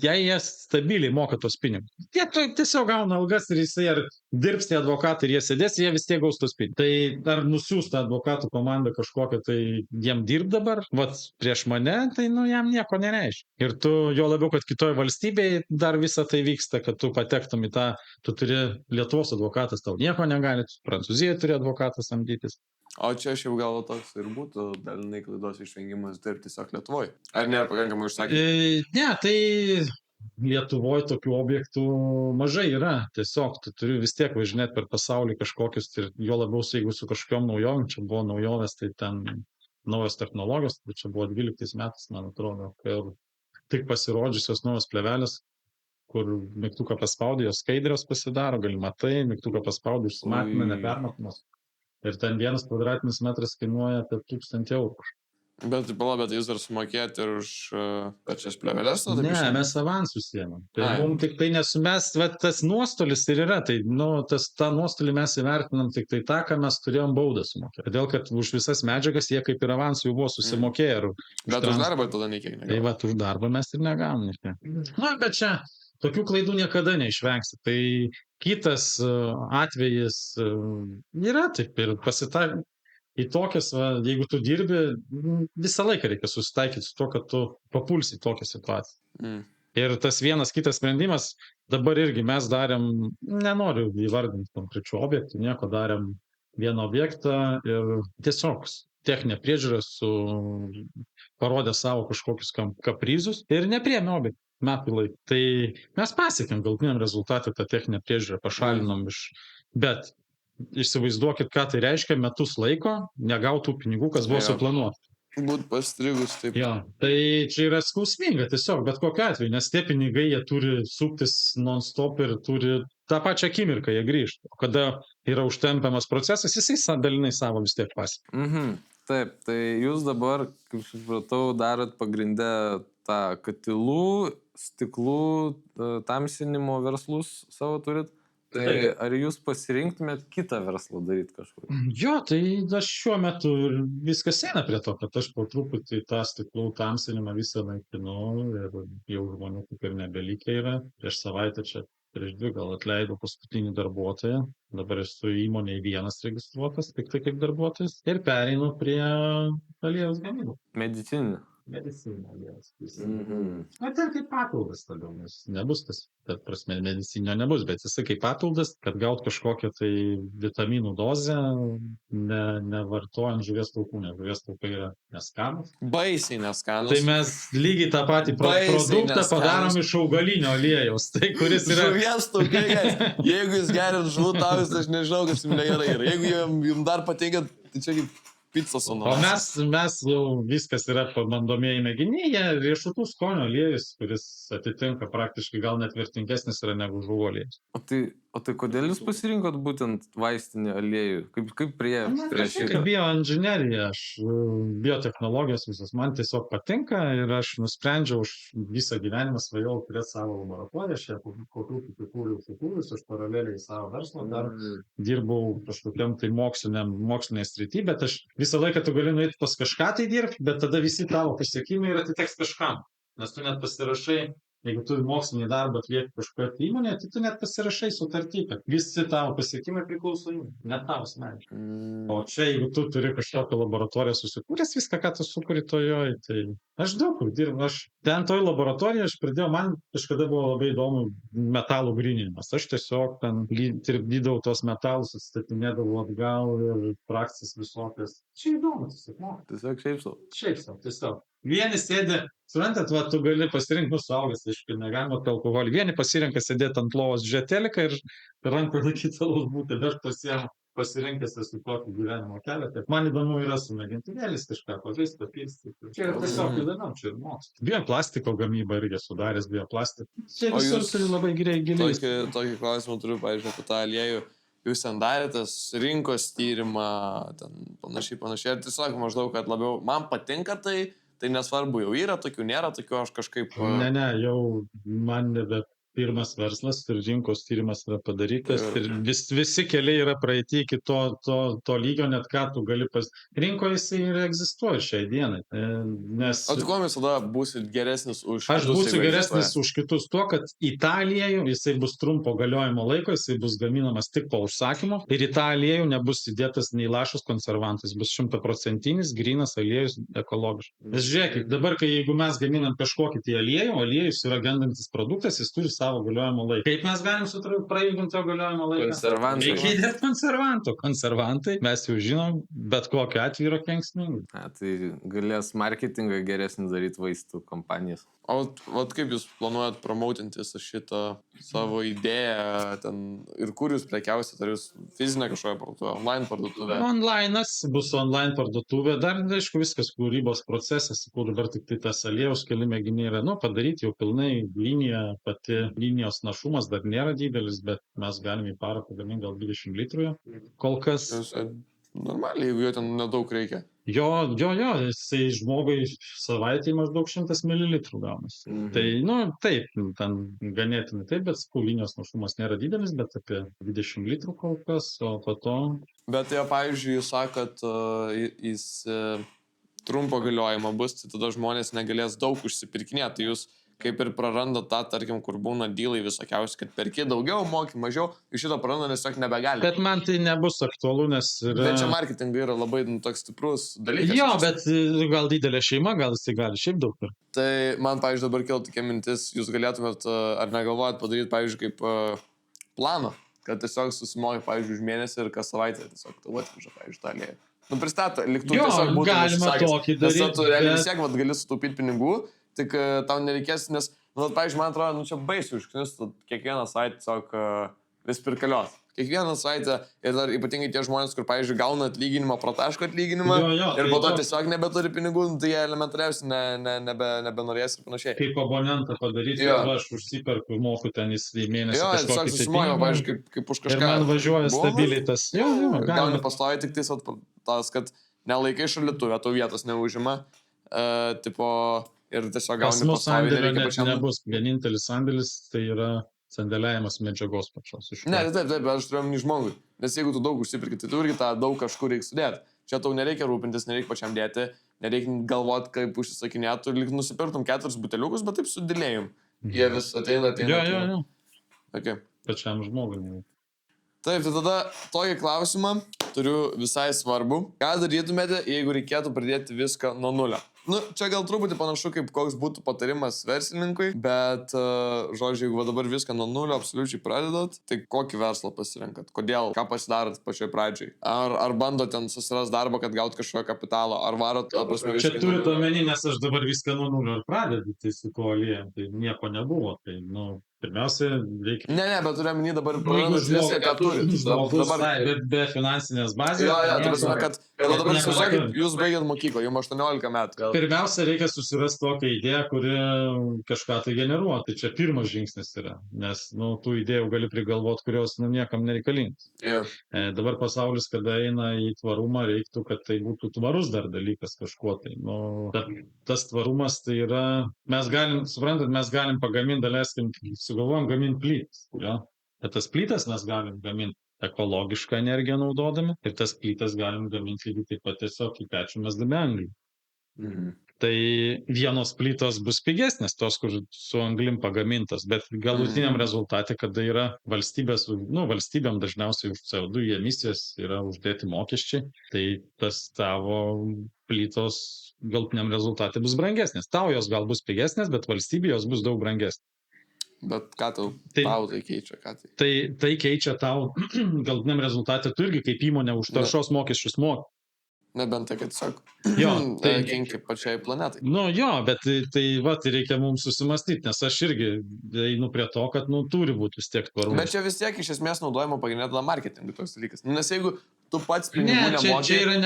jai jie stabiliai moka tos pinigus. Jie tiesiog gauna algas ir jisai ar dirbs tie advokatai ir jie sėdės, jie vis tiek gaus tos pinigus. Tai ar nusiųs tą advokatų komandą kažkokią, tai jiem dirb dabar, vat prieš mane, tai jam nieko nereiškia. Ir tu, jo labiau, kad kitoje valstybėje dar visą tai vyksta, kad tu patektum į tą, tu turi Lietuvos advokatas, tau nieko negali, Prancūzijoje turi advokatas samdytis. O čia aš jau gal toks ir būtų dalinai klaidos išvengimas dirbti tiesiog Lietuvoje. Ar nėra pakankamai užsakymų? Ne, tai Lietuvoje tokių objektų mažai yra. Tiesiog tu turi vis tiek važinėti per pasaulį kažkokius ir jo labiau, jeigu su kažkokiom naujovėm, čia buvo naujovės, tai ten naujos technologijos, tai čia buvo 12 metais, man atrodo, kai tik pasirodžiusios naujos plevelės, kur mygtuką paspaudė, jos skaidrios pasidaro, gali matai, mygtuką paspaudė, užsimatina, nepermatomas. Ir ten 1 kvadratinis metras kainuoja apie 1000 eurų. Bet jūs dar sumokėti ir už pačias plevelės? Ne, mes avansus siemam. Tai Ai. mums tik tai nesumest, tas nuostolis ir yra. Tai, tą nuostolį mes įvertinam tik tai tą, ką mes turėjom baudą sumokėti. Todėl, kad už visas medžiagas jie kaip ir avansų jau buvo susimokėję. Bet už darbą tada nekiek Tai negauna. už darbą mes ir negavom. Na, bet čia tokių klaidų niekada neišvengsi. Tai kitas atvejis yra taip ir pasitaikė. Į tokias, jeigu tu dirbi, visą laiką reikia susitaikyti su to, kad tu papulsi į tokią situaciją. Ir tas vienas kitas sprendimas, dabar irgi mes darėm, nenoriu įvardinti konkrečių objektų, nieko darėm vieną objektą ir tiesiog techninė priežiūra parodė savo kažkokius kaprizus ir nepriėmė objektą. Metų laiką. Tai mes pasiekėm galutiniam rezultatą tą techninę priežiūrą, pašalinom bet įsivaizduokit, ką tai reiškia metus laiko negautų pinigų, kas buvo Jo. suplanuota. Būt pastrigus taip. Jo, tai čia yra skausminga tiesiog, bet kokiu atveju, nes tie pinigai jie turi suktis non-stop ir turi tą pačią akimirką jie grįžti. O kada yra užtempiamas procesas, jisai dalinai savo vis tiek pasiekia. Taip, tai jūs dabar, kaip supratau, darot pagrindę tą katilų, stiklų, tamsinimo verslus savo turit. Tai ar jūs pasirinktumėt kitą verslą daryti kažkur? Jo, tai aš šiuo metu viskas eina prie to, kad aš po truputį tą stiklų tamsinimą visą naikinu ir jau žmonių kaip ir nebelikę yra. Prieš savaitę čia, prieš 2 gal atleidau paskutinį darbuotoją. Dabar esu įmonėje 1 registruotas, tik tai kaip darbuotojas. Ir pereinu prie aliejaus gamybos. Medicininė. Medicininė aliejaus. Na, ten kaip papildas toliau, nes nebus tas, ta prasme, medicinio nebus, bet jisai kaip papildas, kad gaut kažkokią tai vitaminų dozę, nevartojant žuvies taukų, nes žuvies taukai yra neskanus. Baisiai neskanus. Tai mes lygiai tą patį Baisiai produktą neskanūs. padarom iš augalinio aliejaus, tai kuris yra... Žuvies taukai, jeigu jūs gerit žuvų tavus, aš nežinau, kas jums negerai yra. Jeigu jums dar patinka, tai čia kaip pizza su O mes jau viskas yra bandomieji mėginiai, jie riešutų skonio aliejus, kuris atitinka praktiškai gal net vertingesnis yra negu žuvų aliejus. O tai kodėl jūs pasirinkot būtent vaistinį aliejų? Kaip prie šito? Bioinžinerija, biotechnologijos visas, man tiesiog patinka ir aš nusprendžiau už visą gyvenimą svajau turėti savo laboratoriją, aš ją kokių kūrius, aš paraleliai savo verslą dar dirbau kažkokiam tai mokslinėje srity, bet aš visą laiką tu gali nueiti pas kažką tai dirbti, bet tada visi tavo pasiekimai ir atiteks kažkam, nes tu net pasirašai Jeigu tu mokslinį darbą atlieki kažkoje įmonėje, tai tu net pasirašai sutartį, kad visi tavo pasiekimai priklauso jų, net tavo asmeniškai. O čia, jeigu tu turi kažkokią laboratoriją susikūręs, viską, ką tu sukūri tojoj, tai aš daug kur dirbu. Aš ten toj laboratorijoje aš pradėjau, man kažkada buvo labai įdomu metalų gryninimas. Aš tiesiog ten tirpdydavau tos metalus, atstatinėdavau atgal ir frakcijas visokias. Čia įdomu, tiesiog. Tiesiog šiaip sau. Šiaip sau, tiesiog. Vieni sėdi, suprantat, va, tu gali pasirinkti suaugęs, aišku, negalima apie alkoholį. Vieni pasirinka sėdėti ant lovos, žiūrėti teliką ir rankoje laikyti alaus būti, bet aš pasirinkęs esu tokį gyvenimo kelią. Tai man įdomu yra su mėgintuvėlis kažką pažaisti, papirstyti. Čia yra tiesiog įdomu, čia ir mokslas. Bioplastiko gamybą irgi sudaręs bioplastiką. Čia O visur jūs- turi labai giliai. Tokį klausimą turiu, pavyzdžiui, apie tą aliejų. Jūs ten darėtės rinkos tyrimą, ten panašiai. Ir tiesiog maždaug, kad labiau man patinka tai nesvarbu, jau yra tokių, nėra tokių, aš kažkaip... Ne, jau man nebe pirmas verslas ir rinkos tyrimas yra padarytas ir visi keliai yra praeiti iki to lygio, net ką tu gali rinkoje jisai ir egzistuoja šiai dienai. Nes O tu kuo visada būsi geresnis už kitus? aš būsiu jeigu geresnis egzistuoja? už kitus tuo, kad į tą aliejų jisai bus trumpo galiojimo laiko, jisai bus gaminamas tik po užsakymo ir į tą aliejų nebus įdėtas nei lašas konservantas, bus 100% grynas aliejus ekologiškas. Nes žiūrėkit, dabar, jeigu mes gaminam kažkokį tai aliejų, aliejus yra gendantis produktas, jis turi savo galiojimo laiką. Kaip mes galim prailginti jo galiojimo laiką? Konservantai. Reikia įdėti konservantų. Konservantai, mes jau žinom, bet kokiu atveju yra kenksmingi. Tai galės marketingą geresnį daryti vaistų kompanijas. O vat kaip jūs planuojat promautinti visą šitą savo idėją ten ir kur jūs prekiausit, ar jūs fizinę kažkokią parduotuvę, online parduotuvę? Online'as, bus online parduotuvė, dar, aišku, viskas kūrybos procesas, kur dabar tik tai tas aliejaus keli mėginiai yra, padaryti jau pilnai liniją, pati linijos našumas dar nėra didelis, bet mes galime į parą pagaminti gal 20 litrų jo. Kol kas. Normaliai, jeigu jo ten nedaug reikia. Jo, jisai žmogui savaitėje maždaug 100 ml gaunasi. Tai, taip, ten ganėtinai taip, bet linijos našumas nėra didelis, bet apie 20 litrų kol kas, o po to... Bet tai, pavyzdžiui, jūs sakot, jis trumpo galiojimo bus, tai tada žmonės negalės daug užsipirkinėti, tai jūs kaip ir praranda tą, tarkim, kur būna dylai visokiausi, kad perki daugiau, moki mažiau, iš šito praranda, nes tiesiog nebegali. Bet man tai nebus aktualu, nes... Bet čia marketingai yra labai toks stiprus dalykas. Jo, bet gal didelė šeima, gal jis gali šiaip daug per. Tai man, pavyzdžiui, dabar kėl tokia mintis, jūs galėtumėt, ar negalvojat padaryti, pavyzdžiui, kaip planą, kad tiesiog susimokai, pavyzdžiui, už mėnesį ir kas savaitę tiesiog tau atveža, pavyzdžiui, tą aliejų. Pristato, liktų tiesiog būtų galima tokį daryti. Nes tu realiai vis tiek gali sutaupyti pinigų, tik tau nereikės, nes, pavyzdžiui, man atrodo, čia baisiai užknistų kiekvieną savaitę tiesiog vis pirkalios. Kiekvieną savaitę ir dar ypatingai tie žmonės, kur, pavyzdžiui, gauna atlyginimą, protaško atlyginimą ir po to tiesiog nebeturi pinigų, tai jie elementariausiai nebenorės ir panašiai. Kaip abonentą padaryti, aš užsiperku, moku ten į mėnesį. Jo, tiesiog susimojau, pavyzdžiui, kaip už kažką. Ir man važiuoja stabiliai tas. Gauni pastovi tik tas, kad nelaikai šalituvę, tau vietos neužima. Tipo, ir tiesiog gauni pastovi, nereikia pačiam. Nebus vienintelis sandėlis, tai yra sandėliavimas medžiagos pačios. Ne, taip, aš turiu omeny žmogui. Nes jeigu tu daug užsipirki, tai tu irgi tą daug kažkur reikia sudėti. Čia tau nereikia rūpintis, nereikia pačiam dėti, nereikia galvoti, kaip užsisakinėti, lyg nusipirktum 4 buteliukus, bet taip sudėlėjum. Jie vis ateina. Jo. Okay. Pačiam žmogui nereikia. Taip, tai tada tokį klausimą turiu visai svarbu. Ką darytumėte, jeigu reikėtų pradėti viską nuo nulio? Čia gal truputį panašu, kaip koks būtų patarimas verslininkui, bet, žodžiu, jeigu dabar viską nuo nulio absoliučiai pradedat, tai kokį verslą pasirenkat? Kodėl? Ką pasidarot pačioj pradžioj? Ar bandot ten susirasti darbą, kad gaut kažkokio kapitalo? Ar varot, prasme, čia turite omeny, nes aš dabar viską nuo nulio ir pradedu, tai su tuo aliejum, tai nieko nebuvo. Tai, pirmiausia, reikia... Ne, bet turiu omeny dabar pradedat viską, ką turit. Dabar be finansinės bazės. Jo, tai prasme, kad dabar susakėt, jūs baigėt mokyklą, jums 18 metų. Pirmiausia, reikia susirasti tokią idėją, kuri kažką tai generuoja. Tai čia pirmas žingsnis yra, nes tų idėjų gali prigalvoti, kurios niekam nereikalingas. Dabar pasaulis, kada eina į tvarumą, reiktų, kad tai būtų tvarus dar dalykas kažkuo tai. Tas tvarumas tai yra, mes galim pagaminti, daleiskim, sugalvojom gaminti plytas. Bet tas plytas mes galim gaminti ekologišką energiją naudodami ir tas plytas galim gaminti lygiai taip pat tiesiog į pečių mesdami anglį. tai vienos plytos bus pigesnės, tos, kur su anglim pagamintos, bet galutiniam rezultate, kada yra valstybėm dažniausiai už CO2 emisijas yra uždėti mokesčiai, tai tas tavo plytos galutiniam rezultate bus brangesnės. Tau jos gal bus pigesnės, bet valstybė jos bus daug brangesnės. Bet ką tau tai keičia? Ką tai? Tai keičia tau galutiniam rezultate, tu irgi kaip įmonė už taršos mokesčius moki. Nebent tai, kad tiesiog kenkia pačiai planetai. Bet tai reikia mums susimastyti, nes aš irgi einu prie to, kad turi būti vis tiek tvarumas. Bet čia vis tiek iš esmės naudojama pagrindinė tada marketingui toks dalykas. Nes jeigu tu pats pinigų nemoki, čia yra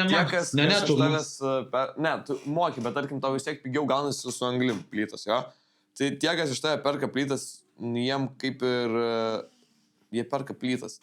tu moki, bet tarkim tau vis tiek pigiau gaunasi su anglim plytas, jo? Tai tie, kas iš tave perka plytas, jiem kaip ir jie perka plytas.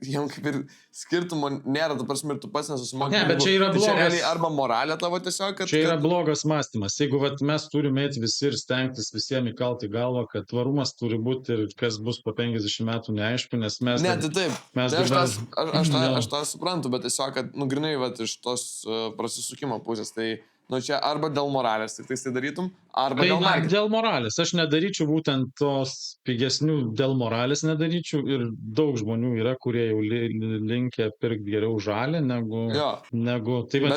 Jiem kaip ir skirtumo nėra, tu prasme, ir tu pats nesusimoki. Ne, bet čia yra blogas. Arba moralė tavo tiesiog, kad... Čia yra blogas mąstymas. Jeigu mes turime eiti visi ir stengtis visiems įkalti galvą, kad tvarumas turi būti ir kas bus po 50 metų neaišku, nes mes... Ne, tai taip. Aš tą suprantu, bet tiesiog, kad grinai iš tos prasisukimo pusės, tai... čia arba dėl moralės tik tai darytum, arba dėl marketingo. Dėl moralės. Aš nedaryčiau būtent tos pigesnių, dėl moralės nedaryčiau ir daug žmonių yra, kurie jau linkę pirkti geriau žalę negu... Tai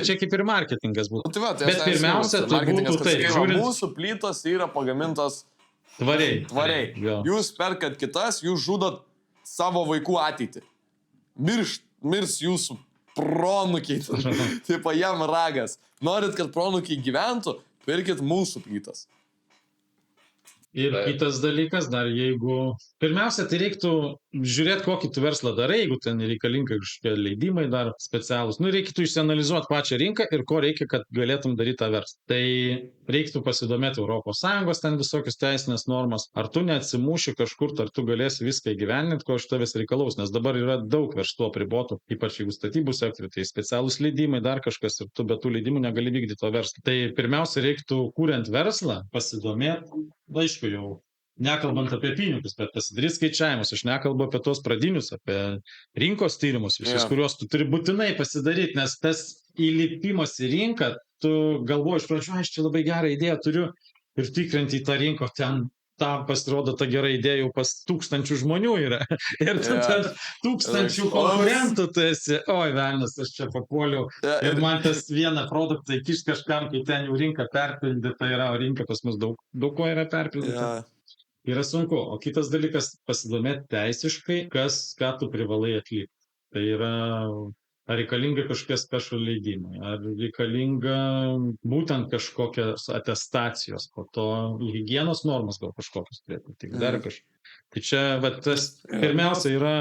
čia kaip ir marketingas būtų. Bet pirmiausia, tai būtų taip. Mūsų plytos yra pagamintos tvariai. Jūs perkat kitas, jūs žudot savo vaikų ateitį. Mirs jūsų pronukiai. Taip, jam ragas. Norit, kad pronukiai gyventų, pirkit mūsų plytas. Ir kitas dalykas, dar jeigu... Pirmiausia, tai reiktų žiūrėti, kokį tu verslą darai, jeigu ten reikalinga kažkokie leidimai dar specialūs. Reikėtų išsianalizuoti pačią rinką ir ko reikia, kad galėtum daryti tą verslą. Tai reiktų pasidomėti ES ten visokius teisinės normas. Ar tu neatsimuši kažkur, ar tu galėsi viską įgyvendinti, ko iš tavęs reikalaus. Nes dabar yra daug verslų apribotų, ypač jeigu statybų sektoriuje, tai specialūs leidimai, dar kažkas, ir tu be tų leidimų negali vykdyti to verslą. Tai pirmiausia, reiktų, kuriant verslą, pasidomėti. Aišku, jau nekalbant apie pinigus, bet pasidaryti skaičiavimus. Aš nekalbu apie tos pradinius, apie rinkos tyrimus, visus, kuriuos tu turi būtinai pasidaryti, nes tas įlipimas į rinką, tu galvoji iš pradžių, aš čia labai gerą idėją turiu ir tikrinti į tą rinką, ten tam pasirodo ta gera idėja jau pas 1000 žmonių yra. Ir tu ten 1000 konkurentų tu esi. Oi, velnias, aš čia papuoliau. Ir man tas vieną produktą įkiš kažkam, kai ten jau rinka perpildyta yra, o rinka pas mus daug ko yra perpildyta. Yra sunku. O kitas dalykas, pasidomėti teisiškai, ką tu privalai atlikti. Tai yra... Ar reikalinga kažkokie special leidimai, ar reikalinga būtent kažkokios atestacijos, po to higienos normas gal kažkokios turėtų, tik dar kažkokios. Tai čia tas pirmiausia yra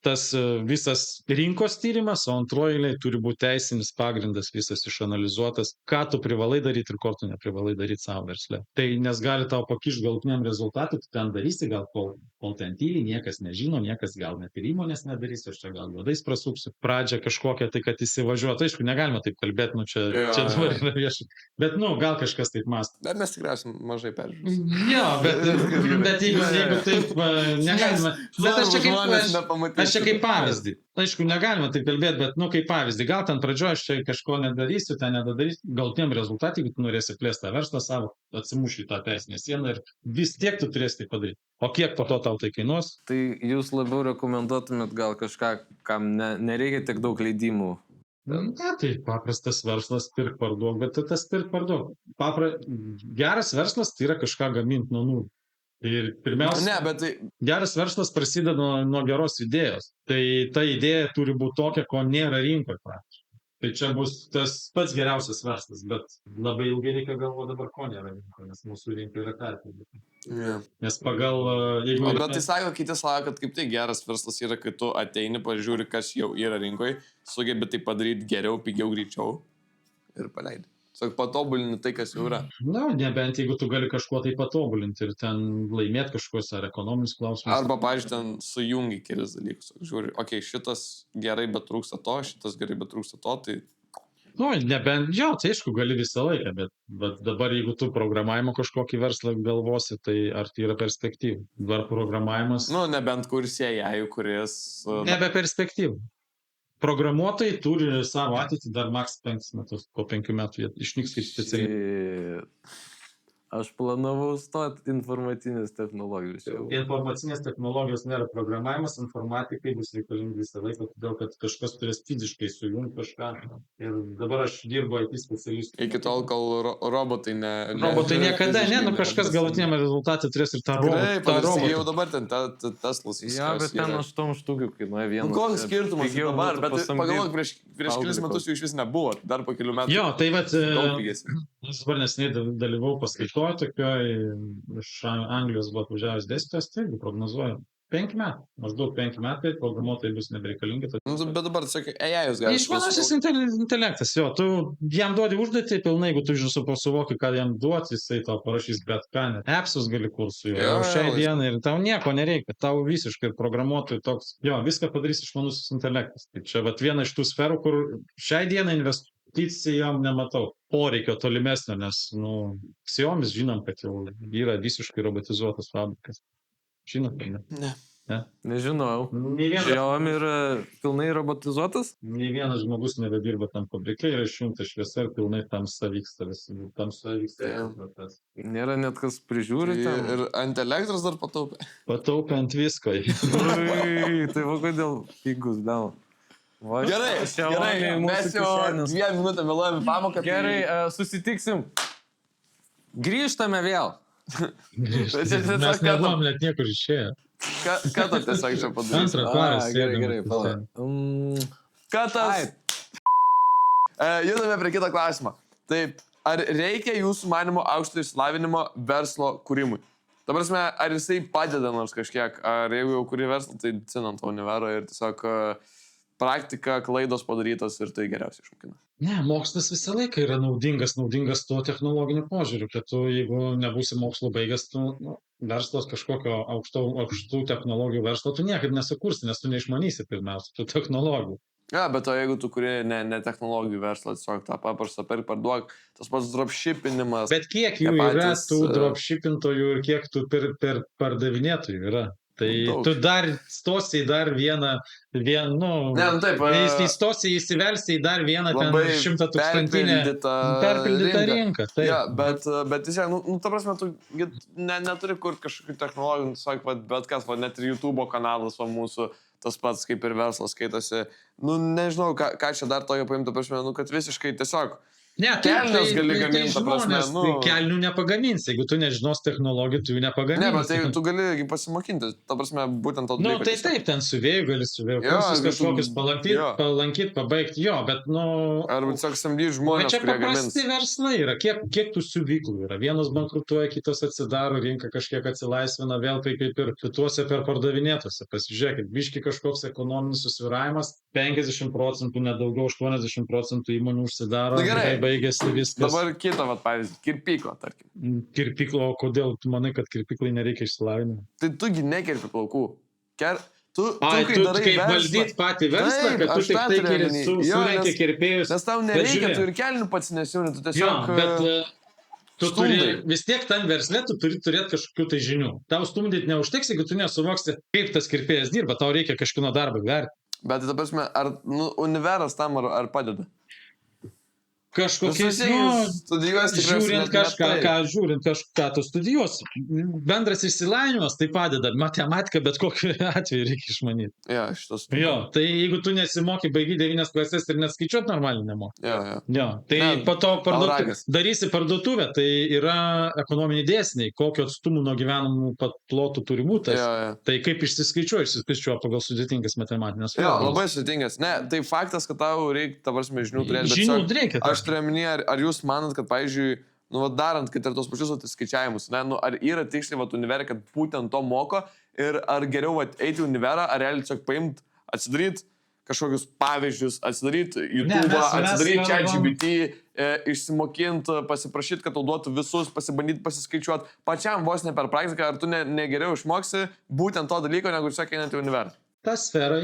tas visas rinkos tyrimas, o antroji eilėje turi būti teisinis pagrindas visas išanalizuotas, ką tu privalai daryti ir ko tu neprivalai daryti savo versle. Tai nes gali tau pakišti galutiniam rezultatui, tu ten darysi, gal kol ten tyliai, niekas nežino, niekas gal net ir įmonės nedarys, aš čia gal juodais prasuksiu. Pradžią kažkokią tai, kad įsivažiuotų, aišku, negalima taip kalbėti, čia dabar yra viešai. Bet, gal kažkas taip mąsto. Bet mes tikriausiai mažai peržiūrėsim. Jo, bet jeigu taip negalima. Bet aš čia kaip pavyzdį. Aišku, negalima taip kalbėti, bet, kaip pavyzdį. Gal ten pradžioje aš čia kažko nedarysiu, ten nedarysiu. Galutiniam rezultatui, jeigu tu norėsi plėsti tą verslą savo, atsimuši į tą teisinę sieną ir vis tiek tu turėsi tai padaryti. O kiek po to tau tai kainuos? Tai jūs labiau rekomenduotumėt gal kažką, kam nereikia tiek daug leidimų? Ne, tai paprastas verslas pirk parduok, bet tas pirk parduok. Geras verslas tai yra kažką gaminti nuo nulio. Ir pirmiausia, geras verslas prasideda nuo geros idėjos. Tai ta idėja turi būti tokia, ko nėra rinkoje praktiškai. Tai čia bus tas pats geriausias verslas, bet labai ilgai reikia galvoti dabar, ko nėra rinkoje, nes mūsų rinka yra perpildyta. Nes pagal... Bet tai sako, kiti sako, kad kaip tai geras verslas yra, kai tu ateini, pažiūri, kas jau yra rinkoje, sugebi tai padaryti geriau, pigiau, greičiau ir paleidi. Sak, patobulini tai, kas jau yra. Nebent jeigu tu gali kažkuo tai patobulinti ir ten laimėti kažkokios ar ekonominius klausimus. Arba, pavyzdžiui, ten sujungi kelis dalykus. Žiūri, šitas gerai, bet trūksta to, šitas gerai, bet trūksta to, tai... Nebent, tai aišku, gali visą laiką, bet dabar jeigu tu programavimo kažkokį verslą galvosi, tai ar tai yra perspektyvų? Dar programavimas... Nebent kursėjai, kuris... Nebe perspektyvų. programuotojai turi savo ateitį dar maks 5 metus, po 5 metų jie išnyks kaip specialiai. Aš planavau stoti informacinės technologijos. Informacinės technologijos nėra programavimas, informatikai bus reikalingi visą laiką, todėl kad kažkas turės fiziškai sujungti kažką. Ir dabar aš dirbu IT specialistų. Iki tol, kol robotai ne... Robotai niekada, ne, nu kažkas galutiniame rezultate turės ir tą robotą. Taip, jau dabar ten Teslas viskas. Ja, bet ten 8 štukių kainuoja vienas. Nu, koks skirtumas dabar, bet pagalvok, prieš kelis metus jų iš vis nebuvo, dar po kelių metų. Jo, tai vat, daug pigesnė. aš dabar nesiniai dalyvau paskaitoje tokioj, iš Anglijos buvo atvažiavęs dėstytojas, tai prognozuoju. 5 metų, maždaug 5 metai, programuotojai bus nebereikalingi. Nu, bet dabar, sakai, AI jūs galite. Išmanasis intelektas, jo, tu jam duodi užduotį pilnai, jeigu tu suvoki, ką jam duoti, jisai tau parašys bet ką, net appsus gali kursu, jo, šiai dienai ir tau nieko nereikia, tau visiškai programuotojai toks, jo, viską padarys išmanusis intelektas. Tai čia vat viena iš tų sferų, kur šiai dienai investicijom nematau poreikio tolimesnio, nes, nu, Xiaomi žinom, kad jau yra visiškai robotizuotas fabrikas. Žinot, ne? Ne. Nežinau. Nei vienas, Xiaomi yra pilnai robotizuotas? nei vienas žmogus nebedirba tam fabrike, yra išjungta šviesa ir pilnai tamsa vyksta. Tamsa vyksta. Nėra net kas prižiūri ten. Ir ant elektros dar pataupė. Pataupė ant visko. Ui, tai va kodėl pigus gal. Gerai, mes jau 2 minutę vėluojame pamoką. Gerai, susitiksim. Grįžtame vėl. Mes nebuvom net niekur išėję. Ką tu tiesiog čia padarai? Antrą parą sėdėm. Gerai, palauk. Ką tas? Judame prie kitą klausimą. Taip, ar reikia jūsų manimo aukšto išsilavinimo verslo kūrimui? Ta prasme, ar jisai padeda nors kažkiek, ar jeigu jau kuri verslą, tai cinant univero ir tiesiog praktika, klaidos padarytos ir tai geriausiai išmokina. Ne, mokslas visą laiką yra naudingas tuo technologiniu požiūriu, kad tu, jeigu nebūsi mokslo baigęs, tu verslas kažkokio aukštų technologijų verslo, tu niekaip nesukursi, nes tu neišmanysi pirmiausia tų technologijų. Ja, bet o jeigu tu kuri ne technologijų verslą, tiesiog tą paprastą parduok, tas pats dropshippinimas. Bet kiek jų yra tų dropshippintojų ir kiek tų pardavinėtojų yra? Tai daug. Tu dar stosi į dar vieną, taip, įstosi, įsivelsi į dar vieną ten labai 100-tūkstantinę perpildytą rinką. Taip. Ja, bet tiesiog, ta prasme, tu neturi kur kažkokių technologijų, tiesiog, bet kas, net ir YouTube kanalas mūsų, tas pats kaip ir verslas skaitosi. Nežinau, ką čia dar tojo paimti, prasme, kad visiškai tiesiog. Ne, kelnes gali gaminti, ta prasme, kelnių nepagaminsi, jeigu tu nežinos technologijų, tu jų nepagaminsi. Ne, bet tai tu gali pasimokinti, ta prasme, būtent to dalyko. Tai taip, ten suvėjų gali kursus kažkokius palankyti, pabaigti, jo, bet, Arba tiesiog samdyti žmonės, čia kurie gamins. paprasti verslai yra, kiek tų siuvyklų yra. Vienas bankrutuoja, kitas atsidaro, rinka kažkiek atsilaisvina, vėl tai kaip ir kituose per pardavinėtuose. Pasižiūrėkit, biški kažkoks ekonominis susvyravimas, 50%, nedaugiau 80% įmonių užsidaro. Baigėsi viskas. Dabar kitą, pavyzdį, kirpyklo, tarkim. Kirpyklo, o kodėl tu manai, kad kirpyklai nereikia išsilavinimo? Tai tugi nekirpi plaukų. Tu kaip valdyti patį verslą, kad tu tik tai surenki kirpėjus. Nes tau nereikia, tu ir kelnių pats nesiūni, tu tiesiog... Jo, bet tu turi, vis tiek tam versle tu turi turėti kažkokių tai žinių. Tau stumdyti neužteks, jeigu tu nesuvoksi, kaip tas kirpėjas dirba, tau reikia kažkino darbą verti. Bet, ta prasme, ar univeras tam ar padeda? Kažkokiais, žiūrint kažką tu studijuosi. Bendras išsilavinimas tai padeda. Matematika bet kokiu atveju reikia išmanyti. Ja, šitas. Jo, tai jeigu tu nesimoki, baigi 9 klases ir net skaičiuot normaliai nemoki. Ja. Tai po to darysi parduotuvę, tai yra ekonominiai dėsniai, kokio atstumų nuo gyvenamų plotų turi būti. Tai kaip išsiskaičiuoja pagal sudėtingas matematinės formules. Jo, labai sudėtingas. Ne, tai faktas, kad tau reikia, ta prasme, žinių turėti. Žinių reikia. Turiu omenyje, ar jūs manat, kad, pavyzdžiui, darant, kad ir tos pačius skaičiavimus, ar yra tiksliai univerė, kad būtent to moko ir ar geriau eiti į univerą, ar realiai tiesiog paimti, atsidaryti kažkokius pavyzdžius, atsidaryti YouTube, atsidaryti ChatGPT, išsimokinti, pasiprašyti, kad tau duotų visus, pasibandyti pasiskaičiuoti, pačiam vos ne per praktiką, ar tu ne geriau išmoksi būtent to dalyko, negu tiesiog einant į univerą. Ta sfera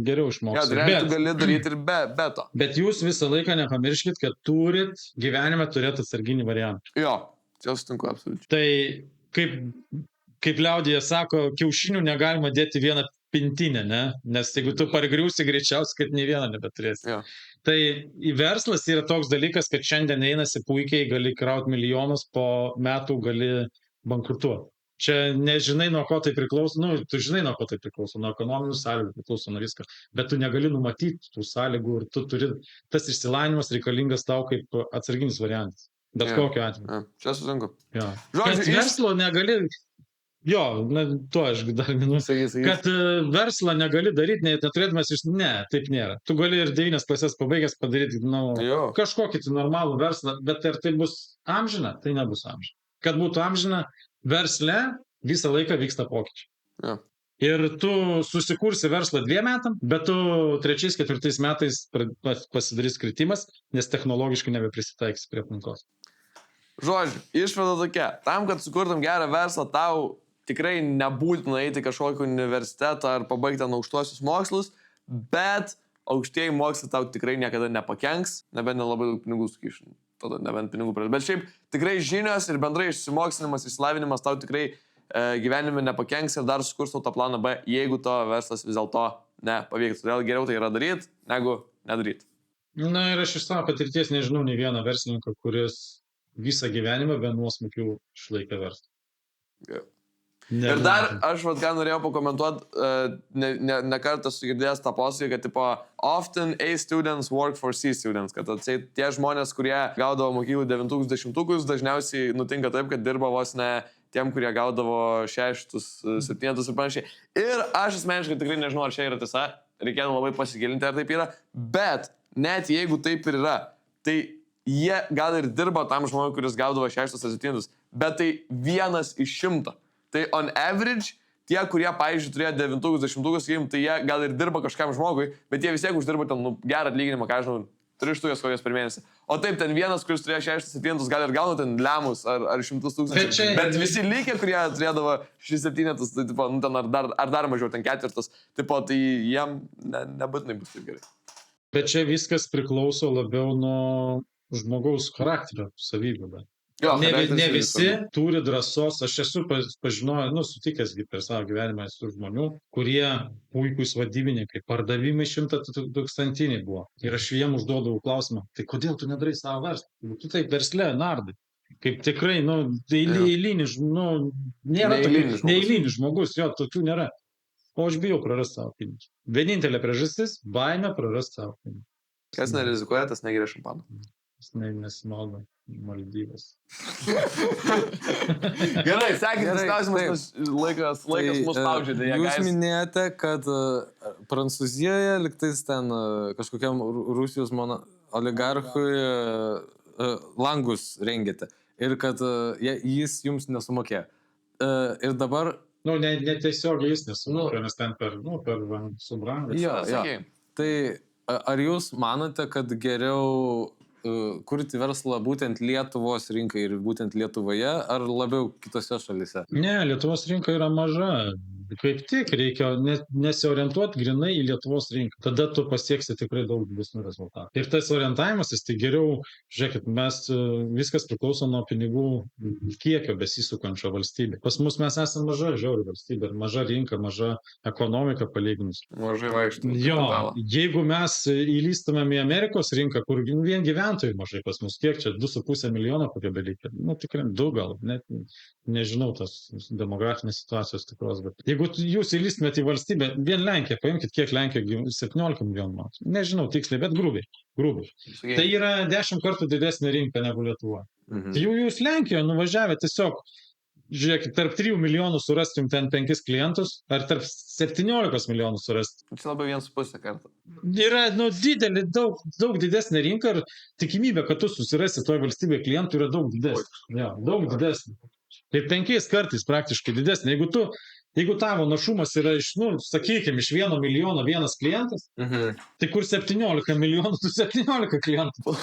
geriau išmoksti. Ja, realiai tu gali daryti ir be to. Bet jūs visą laiką nepamirškit, kad gyvenime turėti atsarginį variantą. Jo, čia sutinku absoliučiai. Tai kaip liaudyje sako, kiaušinių negalima dėti vieną pintinė, ne? Nes jeigu tu pargriūsi, greičiausiai, kad nei vieną nebeturėsi. Jo. Tai verslas yra toks dalykas, kad šiandien einasi puikiai, gali krauti milijonus, po metų gali bankrutuoti. Čia nežinai, nuo ko tai priklauso, tu žinai, nuo ko tai priklauso, nuo ekonominių sąlygų priklauso, nuo visko, bet tu negali numatyti tų sąlygų ir tu turi, tas išsilavinimas reikalingas tau kaip atsarginis variantas, bet kokiu atveju. Ja. Čia sutinku. Jo. Žodžiu, Kad verslo negali, to aš dar minus. Sakysi. Kad verslą negali daryti, neturėdamas ne, taip nėra. Tu gali ir 9 klasės pabaigęs padaryti Jo. kažkokį normalų verslą, bet ar tai bus amžina, tai nebus amžina. Kad būtų amžina, versle visą laiką vyksta pokyčiai. Jo. Ir tu susikursi verslą 2 metam, bet tu 3-4 metais pasidarys kritimas, nes technologiškai nebeprisitaiks prie aplinkos. Žodžiu, išvada tokia. Tam, kad sukurtum gerą verslą, tau tikrai nebūtina eiti kažkokį universitetą ar pabaigti aukštuosius mokslus, bet aukštieji mokslai tau tikrai niekada nepakenks, nebent nelabai daug pinigų sukišim. Tada nebent pinigų pradės. Bet šiaip tikrai žinios ir bendrai išsimoksinimas, išsilavinimas tau tikrai gyvenime nepakenks ir dar sukurs tau tą planą B, jeigu to verslas vis dėlto nepavyktų. Todėl geriau tai yra daryti, negu nedaryti. Na ir aš iš savo patirties nežinau nei vieną verslininką, kuris visą gyvenimą be nuosmukių išlaikė verslą. Yeah. Ir dar aš ką norėjau pakomentuoti, ne kartą sugirdėjęs tą posakį, kad tipo, often A students work for C students, kad tie žmonės, kurie gaudavo mokyklų 9-10, dažniausiai nutinka taip, kad dirba vos ne tiem, kurie gaudavo 6, 7 ir panašiai. Ir aš asmeniškai tikrai nežinau, ar čia yra tiesa, reikėtų labai pasigilinti, ar taip yra, bet net jeigu taip ir yra, tai jie gal ir dirba tam žmogui, kuris gaudavo 6 ar 7, bet tai 1 iš 100. Tai on average, tie, kurie, pavyzdžiui, turėjo 9-10, tai jie gal ir dirba kažkam žmogui, bet jie vis tiek uždirba ten gerą atlyginimą, ką žinau, 3 štukas kokias per mėnesį. O taip, ten vienas, kuris turėjo 6-7, gal ir gauna ten lemus ar 100,000. Bet visi lygiai, kurie turėdavo 6-7, tai tipo, ten ar dar mažiau, ten 4, tipo, tai jiem nebūtinai bus taip gerai. Bet čia viskas priklauso labiau nuo žmogaus charakterio savybių. Jo, ne visi turi drąsos, aš esu pažinojęs, sutikęs per savo gyvenimą su žmonių, kurie puikūs vadybininkai, pardavimai 100,000 buvo. Ir aš jiem užduodavau klausimą, tai kodėl tu nedarai savo verslą? Tu taip versle nardai. Kaip tikrai, eilinis, nėra neeilinis žmogus, jo, tokių nėra. O aš bijau prarasti savo pinigus. Vienintelė priežastis - baimė prarasti savo pinigus. Kas nerizikuoja, tas negeria šampano. Jis nesimaldo Maldyvas. Gerai, sekantis klausimas, laikas mus spaudžia. Jūs minėjote, kad Prancūzijoje liktais ten kažkokiam Rusijos oligarchui langus rengėte ir kad jis jums nesumokėjo. Ir dabar... Netiesiogiai jis nesumokėjo, nes ten per subrangęs. Jo. Tai ar jūs manote, kad geriau kurti verslą būtent Lietuvos rinkai ir būtent Lietuvoje, ar labiau kitose šalyse? Ne, Lietuvos rinka yra maža. Kaip tik reikia nesiorientuoti grinai į Lietuvos rinką. Tada tu pasieksi tikrai daug didesnių rezultatų. Ir tas orientavimasis, tai geriau, žiūrėkit, viskas priklauso nuo pinigų kiekio besisukančio valstybė. Pas mus mes esame maža žiauri valstybė, maža rinka, maža ekonomika palyginus. Mažai vaikštų. Jo, jeigu mes įlystumėm į Amerikos rinką, kur vien gyventojų mažai pas mus, kiek čia 2,5 milijono kokie dalykai, tikrai 2 gal, net nežinau tos demografinės situacijos tikros, bet jeigu jūs įlystumėte į valstybę, vien Lenkiją, paimkite, kiek Lenkijoje 17 milijonų, nežinau tiksliai, bet grubiai. Tai yra 10 kartų didesnė rinka negu Lietuva. Tai jūs Lenkijoje nuvažiavę tiesiog, žiūrėkit, tarp 3 milijonų surastum ten 5 klientus, ar tarp 17 milijonų surastum. Čia labai 1,5 kartą. Yra didelė, daug didesnė rinka ir tikimybė, kad tu susirasi toje valstybėje klientų yra daug didesnė. Ja, daug didesnė. Tai 5 kartais praktiškai didesnė. Jeigu tavo našumas yra sakykime, iš 1 milijono 1 klientas, tai kur 17 milijonų, tu 17 klientų.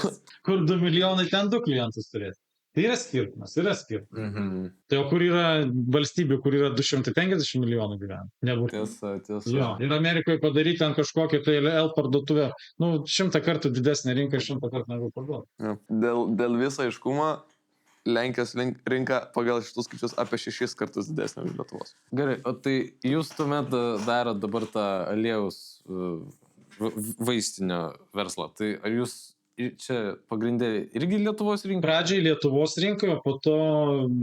Kur 2 milijonai, ten 2 klientus turėti. Tai yra skirtumas. Tai o kur yra valstybė, kur yra 250 milijonų gyventojų? Tiesa. Jo. Ir Amerikoje padaryti ant kažkokią tai L parduotuvę, 100 kartų didesnė rinka, 100 kartų negu parduoti. Dėl viso aiškumo, Lenkijos rinka pagal šitus skaičius apie 6 kartus didesnė už Lietuvos. Gerai, o tai jūs tuomet darot dabar tą aliejaus vaistinio verslą. Tai ar jūs čia pagrindė irgi Lietuvos rinkai? Pradžiai Lietuvos rinkai, o po to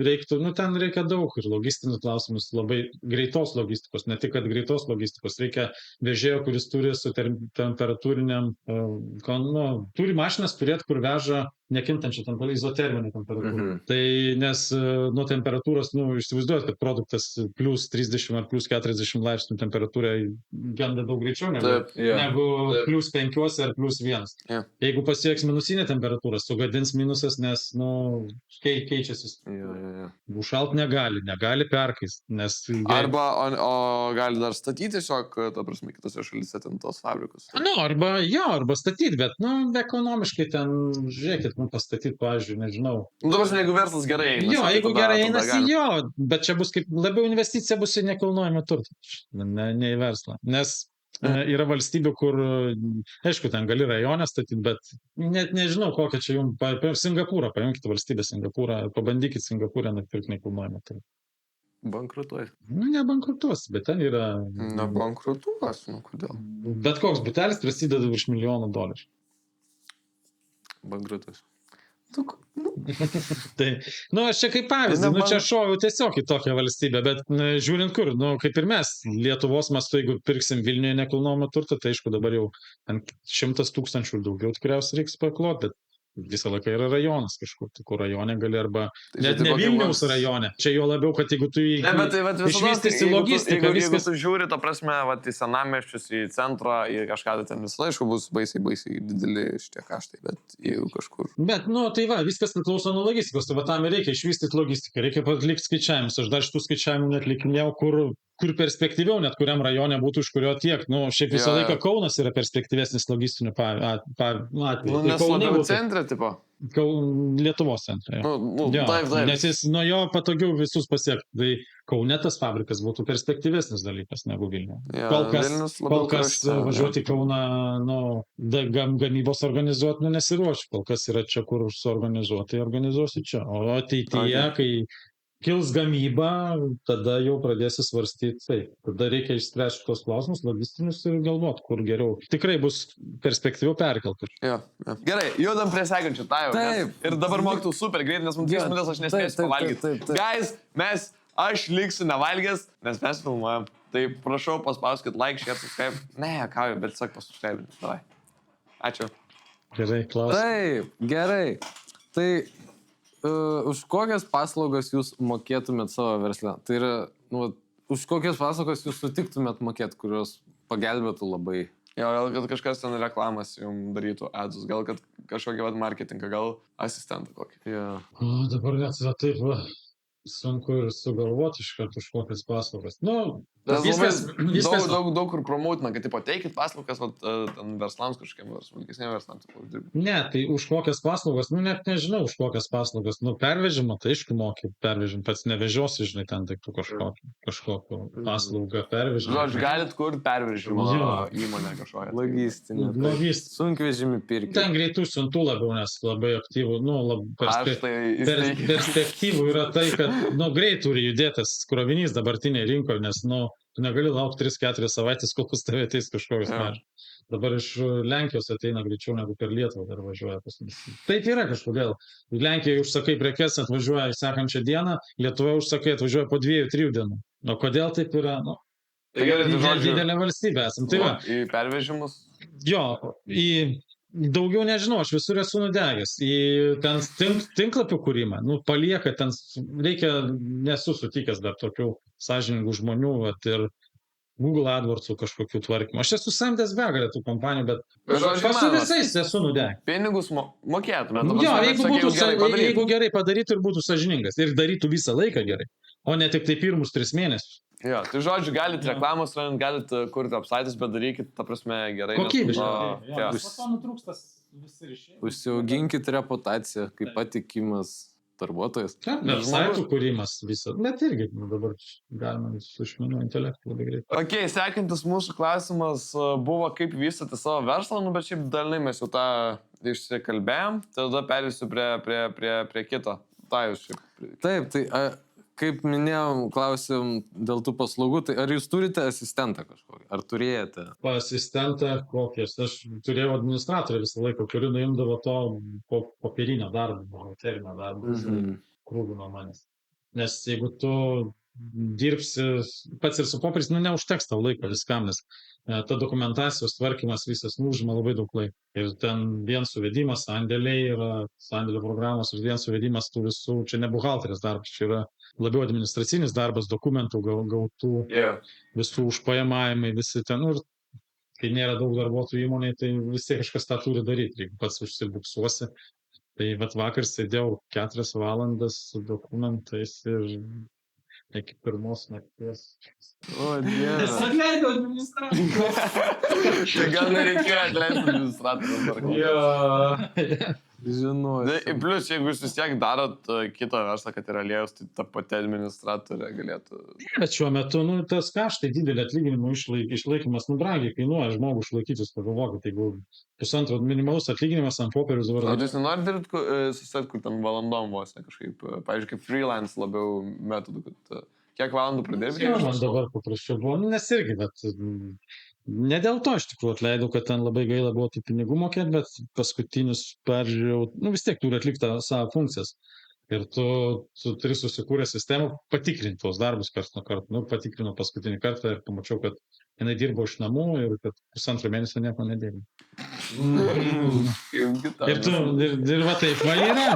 reiktų, ten reikia daug ir logistinius klausimus, labai greitos logistikos, ne tik kad greitos logistikos, reikia vežėjo, kuris turi su temperatūriniam, turi mašinas turėti, kur veža nekintančią temperatūrą, izoterminę temperatūrą. Tai nes nuo temperatūros, įsivaizduojat, kad produktas plus 30 ar plus 40 laipsnių temperatūrai genda daug greičiau negu plus 5 ar plus 1. Yeah. Jeigu pasieks minusinę temperatūrą, sugadins minusas, nes, keičiasi. Užšalt negali perkais, nes... Arba, o gali dar statyti tiesiog, ta prasme, kitose šalyse ten tos fabrikus. Arba statyti, bet, ekonomiškai ten, žiūrėkit, pastatyti, pavyzdžiui, nežinau. Dabar, jeigu verslas gerai einasi. Jeigu gerai einasi, bet čia bus kaip, labiau investicija bus į nekilnojamą turtą, ne į verslą. Nes yra valstybių, kur, aišku, ten gali rajonę statyti, bet net nežinau, kokią čia jums, Singapūrą, paimkite valstybę Singapūrą, pabandykite Singapūrą pirkti nekilnojamą turtą. Bankrutuos. Nebankrutuos, bet ten yra... Nebankrutuos, kodėl? Bet koks butelis prasideda virš $1 milijono. Bankrutuos. Tai, aš čia kaip pavyzdį, čia šoviau tiesiog į tokią valstybę, bet žiūrint kur, kaip ir mes, Lietuvos mastu, jeigu pirksim Vilniuje nekilnojamą turtą, tai aišku dabar jau 100 000 ir daugiau tikriausiai reiks pakloti, bet visą laiką yra rajonas kažkur, kur rajone gali arba net ne Vilniaus rajone. Čia jo labiau, kad jeigu tu išvystysi logistiką, jeigu tu žiūri, ta prasme, į senamiesčius, į centrą, į kažką, tai ten visą aišku bus baisiai dideli šitie kaštai, bet jeigu kažkur. Bet, tai viskas priklauso nuo logistikos, tai tam reikia išvystyti logistiką, reikia atlikti skaičiavimus. Aš dar šitų skaičiavimų netlikinėjau, kur perspektyviau, net kuriam rajone būtų, iš kurio tiek. Šiaip visą laiką Kaunas yra perspektyvesnis logistinių atveju. Nes labiau centre, tipo? Lietuvos centre. Taip. Nes jis nuo jo patogiau visus pasiekti. Tai Kaune tas fabrikas būtų perspektyvesnis dalykas negu Vilniuje. Kol kas važiuoti į Kauną, gamybos organizuoti, nesiruošiu. Kol kas yra čia, kur suorganizuoti, organizuosiu čia. O ateityje, kai kils gamyba, tada jau pradėsi svarstyti taip. Tada reikia išspręsti šitos klausimus, logistinius ir galvoti, kur geriau. Tikrai bus perspektyviau perkelti. Gerai, judam prie sekančių. Ir dabar mokytų super greit, nes man 3 minutės aš nespėsiu pavalgyti. Guys, aš liksiu nevalgęs, nes mes filmuojam. Tai prašau, paspauskit like, share, subscribe. Ne, bet sak pasubscribe. Davai. Ačiū. Gerai, klausim. Taip, gerai. Tai... už kokias paslaugas jūs mokėtumėt savo versle? Tai yra, už kokias paslaugas jūs sutiktumėt mokėti, kurios pagelbėtų labai? Gal kad kažkas ten reklamas jums darytų adsus, gal kad kažkokį marketingą, gal asistentą kokį. Dabar net taip sunku ir sugalvoti iš karto už kokias paslaugas. Viskas daug kur promotina, kad teikit paslaugas verslams kažkokiem, smulkesniem verslams. Ne, tai už kokias paslaugas, net nežinau už kokias paslaugas. Pervežimą, tai aišku moki pervežimą, pats nevežiosi, žinai, ten daiktų kažkokią paslaugą pervežimą. Aš galit kurti pervežimą įmonę kažkokią. Logistinį. Sunkvežimį pirkti. Ten greitų siuntų labiau, nes labai aktyvų, perspektyvų yra tai, kad greit turi judėtas krovinys dabartinėje rinkoje, nes tu negali laukti 3-4 savaitės, kol pas tave ateis kažkokios mažas. Dabar iš Lenkijos ateina greičiau negu per Lietuvą dar važiuoja pas mus. Taip yra kažkodėl. Lenkijoje užsakai prekes, atvažiuoja sekančią dieną, Lietuvoje užsakai atvažiuoja po 2-3 dienų. Kodėl taip yra? Didelė valstybė esam. Tai va. Į pervežimus? Daugiau nežinau, aš visur esu nudegęs. Į ten tinklapių kūrimą, palieka ten, nesu sutikęs dar tokių sąžiningų žmonių, ir Google AdWords'ų kažkokių tvarkymų. Aš esu samdęs begalę tų kompanijų, bet su visais esu nudegęs. Pinigus mokėtume. Jeigu gerai padarytų ir būtų sąžiningas. Ir darytų visą laiką gerai, o ne tik tai pirmus 3 mėnesius. Tai žodžiu, galit reklamos rand, galit kurti apsaitus, bet darykit, ta prasme, gerai. Kokybiškai. Užsiauginkit reputaciją kaip patikimas darbuotojas. Apsaitų kūrimas visą. Bet irgi dabar galima su išmaniu intelektu labai greit. Sekantis mūsų klausimas buvo, kaip vystyti savo verslą, bet šiaip dalinai mes jau tą išsikalbėjom, tada perėsiu prie kito. tą jūs šiaip. Taip, tai kaip minėjom, klausim dėl tų paslaugų, tai ar jūs turite asistentą kažkokį? Ar turėjote? Asistentą kokias. Aš turėjau administratorių visą laiką, kuri nuimdavo to popierinio darbo, buhalterinio darbo, krūvį nuo manęs. Nes jeigu tu dirbsi pats ir su popieriais, neužteks tau laiko viskam, nes ta dokumentacijos tvarkymas visas užima labai daug laiko. Ir ten vien suvedimas, sandėliai yra, sandėlio programos ir vien suvedimas tų visų, čia ne buhalterės darbas, čia yra labiau administracinis darbas, dokumentų gautų, visų užpajamavimai, visi ten, ir kai nėra daug darbuotojų įmonėje, tai vis tiek kažkas tą turi daryti, jeigu pats užsibuksuosi. Tai vakar sėdėjau 4 valandas su dokumentais ir iki 1 nakties. O, Dieve. Atleidau administratorių. Tai gal nereikėjo atleisti administratorių. Žinau. Plius, jeigu jūs vis tiek darot kitą verslą, kad yra aliejus, tai ta pati administratorė galėtų... Bet šiuo metu, tas kaštai didelį atlyginimų išlaikymas, brangiai kainuoja žmogų išlaikytis, pagalvokit, jeigu 1,5 minimalus atlyginimas ant popieriaus dabar... O jūs nenorite dirbti susiet, kur ten valandom vos, kažkaip, pavyzdžiui, kaip freelance labiau metodų, kad kiek valandų pradėti? Man dabar paprasčiau buvo, nes irgi, bet ne dėl to iš tikrųjų atleidau, kad ten labai gaila buvo tų pinigų mokėti, bet paskutinis peržiūrėjau, vis tiek turi atlikti savo funkcijas. Ir tu turi susikūrę sistemą patikrinti tos darbus karts nuo karto. Patikrinau paskutinį kartą ir pamačiau, kad jinai dirbo iš namų ir kad 1,5 mėnesio nieko nedėjo. Ir va taip va yra.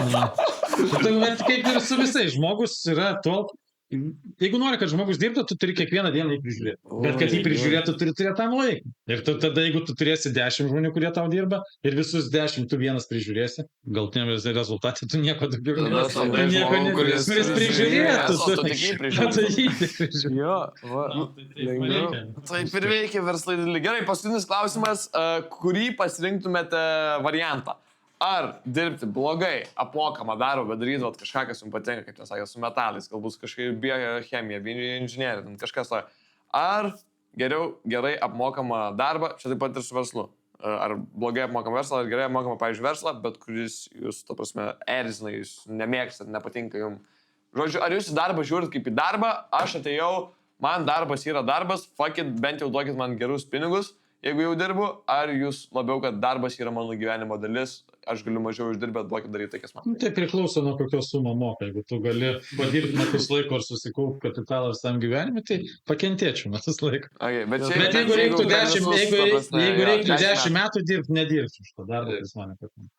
Tai kaip ir su visais, žmogus yra tol. Jeigu nori, kad žmogus dirbtų, tu turi kiekvieną dieną jį prižiūrėti. Bet kad jį prižiūrėtų, turi turėti tam laiką. Ir tada, jeigu tu turėsi 10 žmonių, kurie tau dirba, ir visus 10 tu vienas prižiūrėsi, galtiniam rezultatė tu nieko daugiau kuris prižiūrėtų. Jo, va. Taip ir veikia verslai dideli. Gerai, paskutinis klausimas, kurį pasirinktumėte variantą? Ar dirbti blogai apmokamą darbą, bet darydavot kažką, kas jums patinka, kaip nesakė, su metalais, galbūt kažkaip biochemija, bioinžinerija, kažkas to. Ar geriau gerai apmokamą darbą, čia taip pat ir su verslu. Ar blogai apmokamą verslą, ar gerai apmokamą, pavyzdžiui, verslą, bet kuris jūs, ta prasme, erzina, jūs nemėgstat, nepatinka jums. Žodžiu, ar jūs į darbą žiūrit kaip į darbą, aš atėjau, man darbas yra darbas, fuck it, bent jau duokit man gerus pinigus, jeigu jau dirbu, ar jūs labiau, kad darbas yra mano gyvenimo dalis, aš galiu mažiau uždirbti, bet duokit daryti tai, kas man. Tai priklauso nuo kokios sumą moka. Jeigu tu gali padirbti metus laiko ir susikaupti kapitalą visam gyvenimui, tai pakentėčiau metus laiko. Okay, bet jeigu reiktų 10 metų dirbti, nedirbti už to darbą, kas man nepatinka.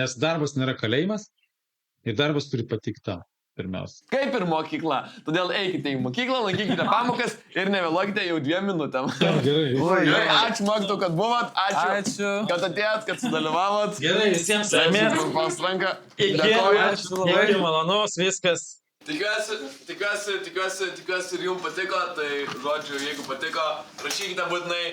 Nes darbas nėra kalėjimas ir darbas turi patikti tau. Pirmiausia. Kaip ir mokykla. Todėl eikite į mokyklą, lankykite pamokas ir nevėluokite jau 2 minutėm. Gerai. Ačiū mokytojau, kad buvot. Ačiū. Kad atėjot, kad sudalyvavot. Gerai, visiems ramės. Iki malonaus, viskas. Tikiuosi ir jums patiko. Tai, žodžiu, jeigu patiko, rašykite būtinai.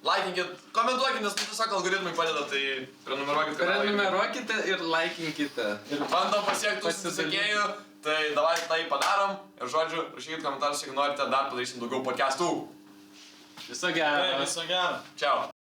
Laikinkit, komentuokit, nes tiesiog algoritmai padeda, tai prenumeruokit kanalą. Prenumeruokite ir laikinkite. Ir bandom pasiekti sekėjų, tai davai tai padarom. Ir žodžiu, rašykit komentarus, jeigu norite, dar padarysim daugiau podcastų. Viso gero. Čiau.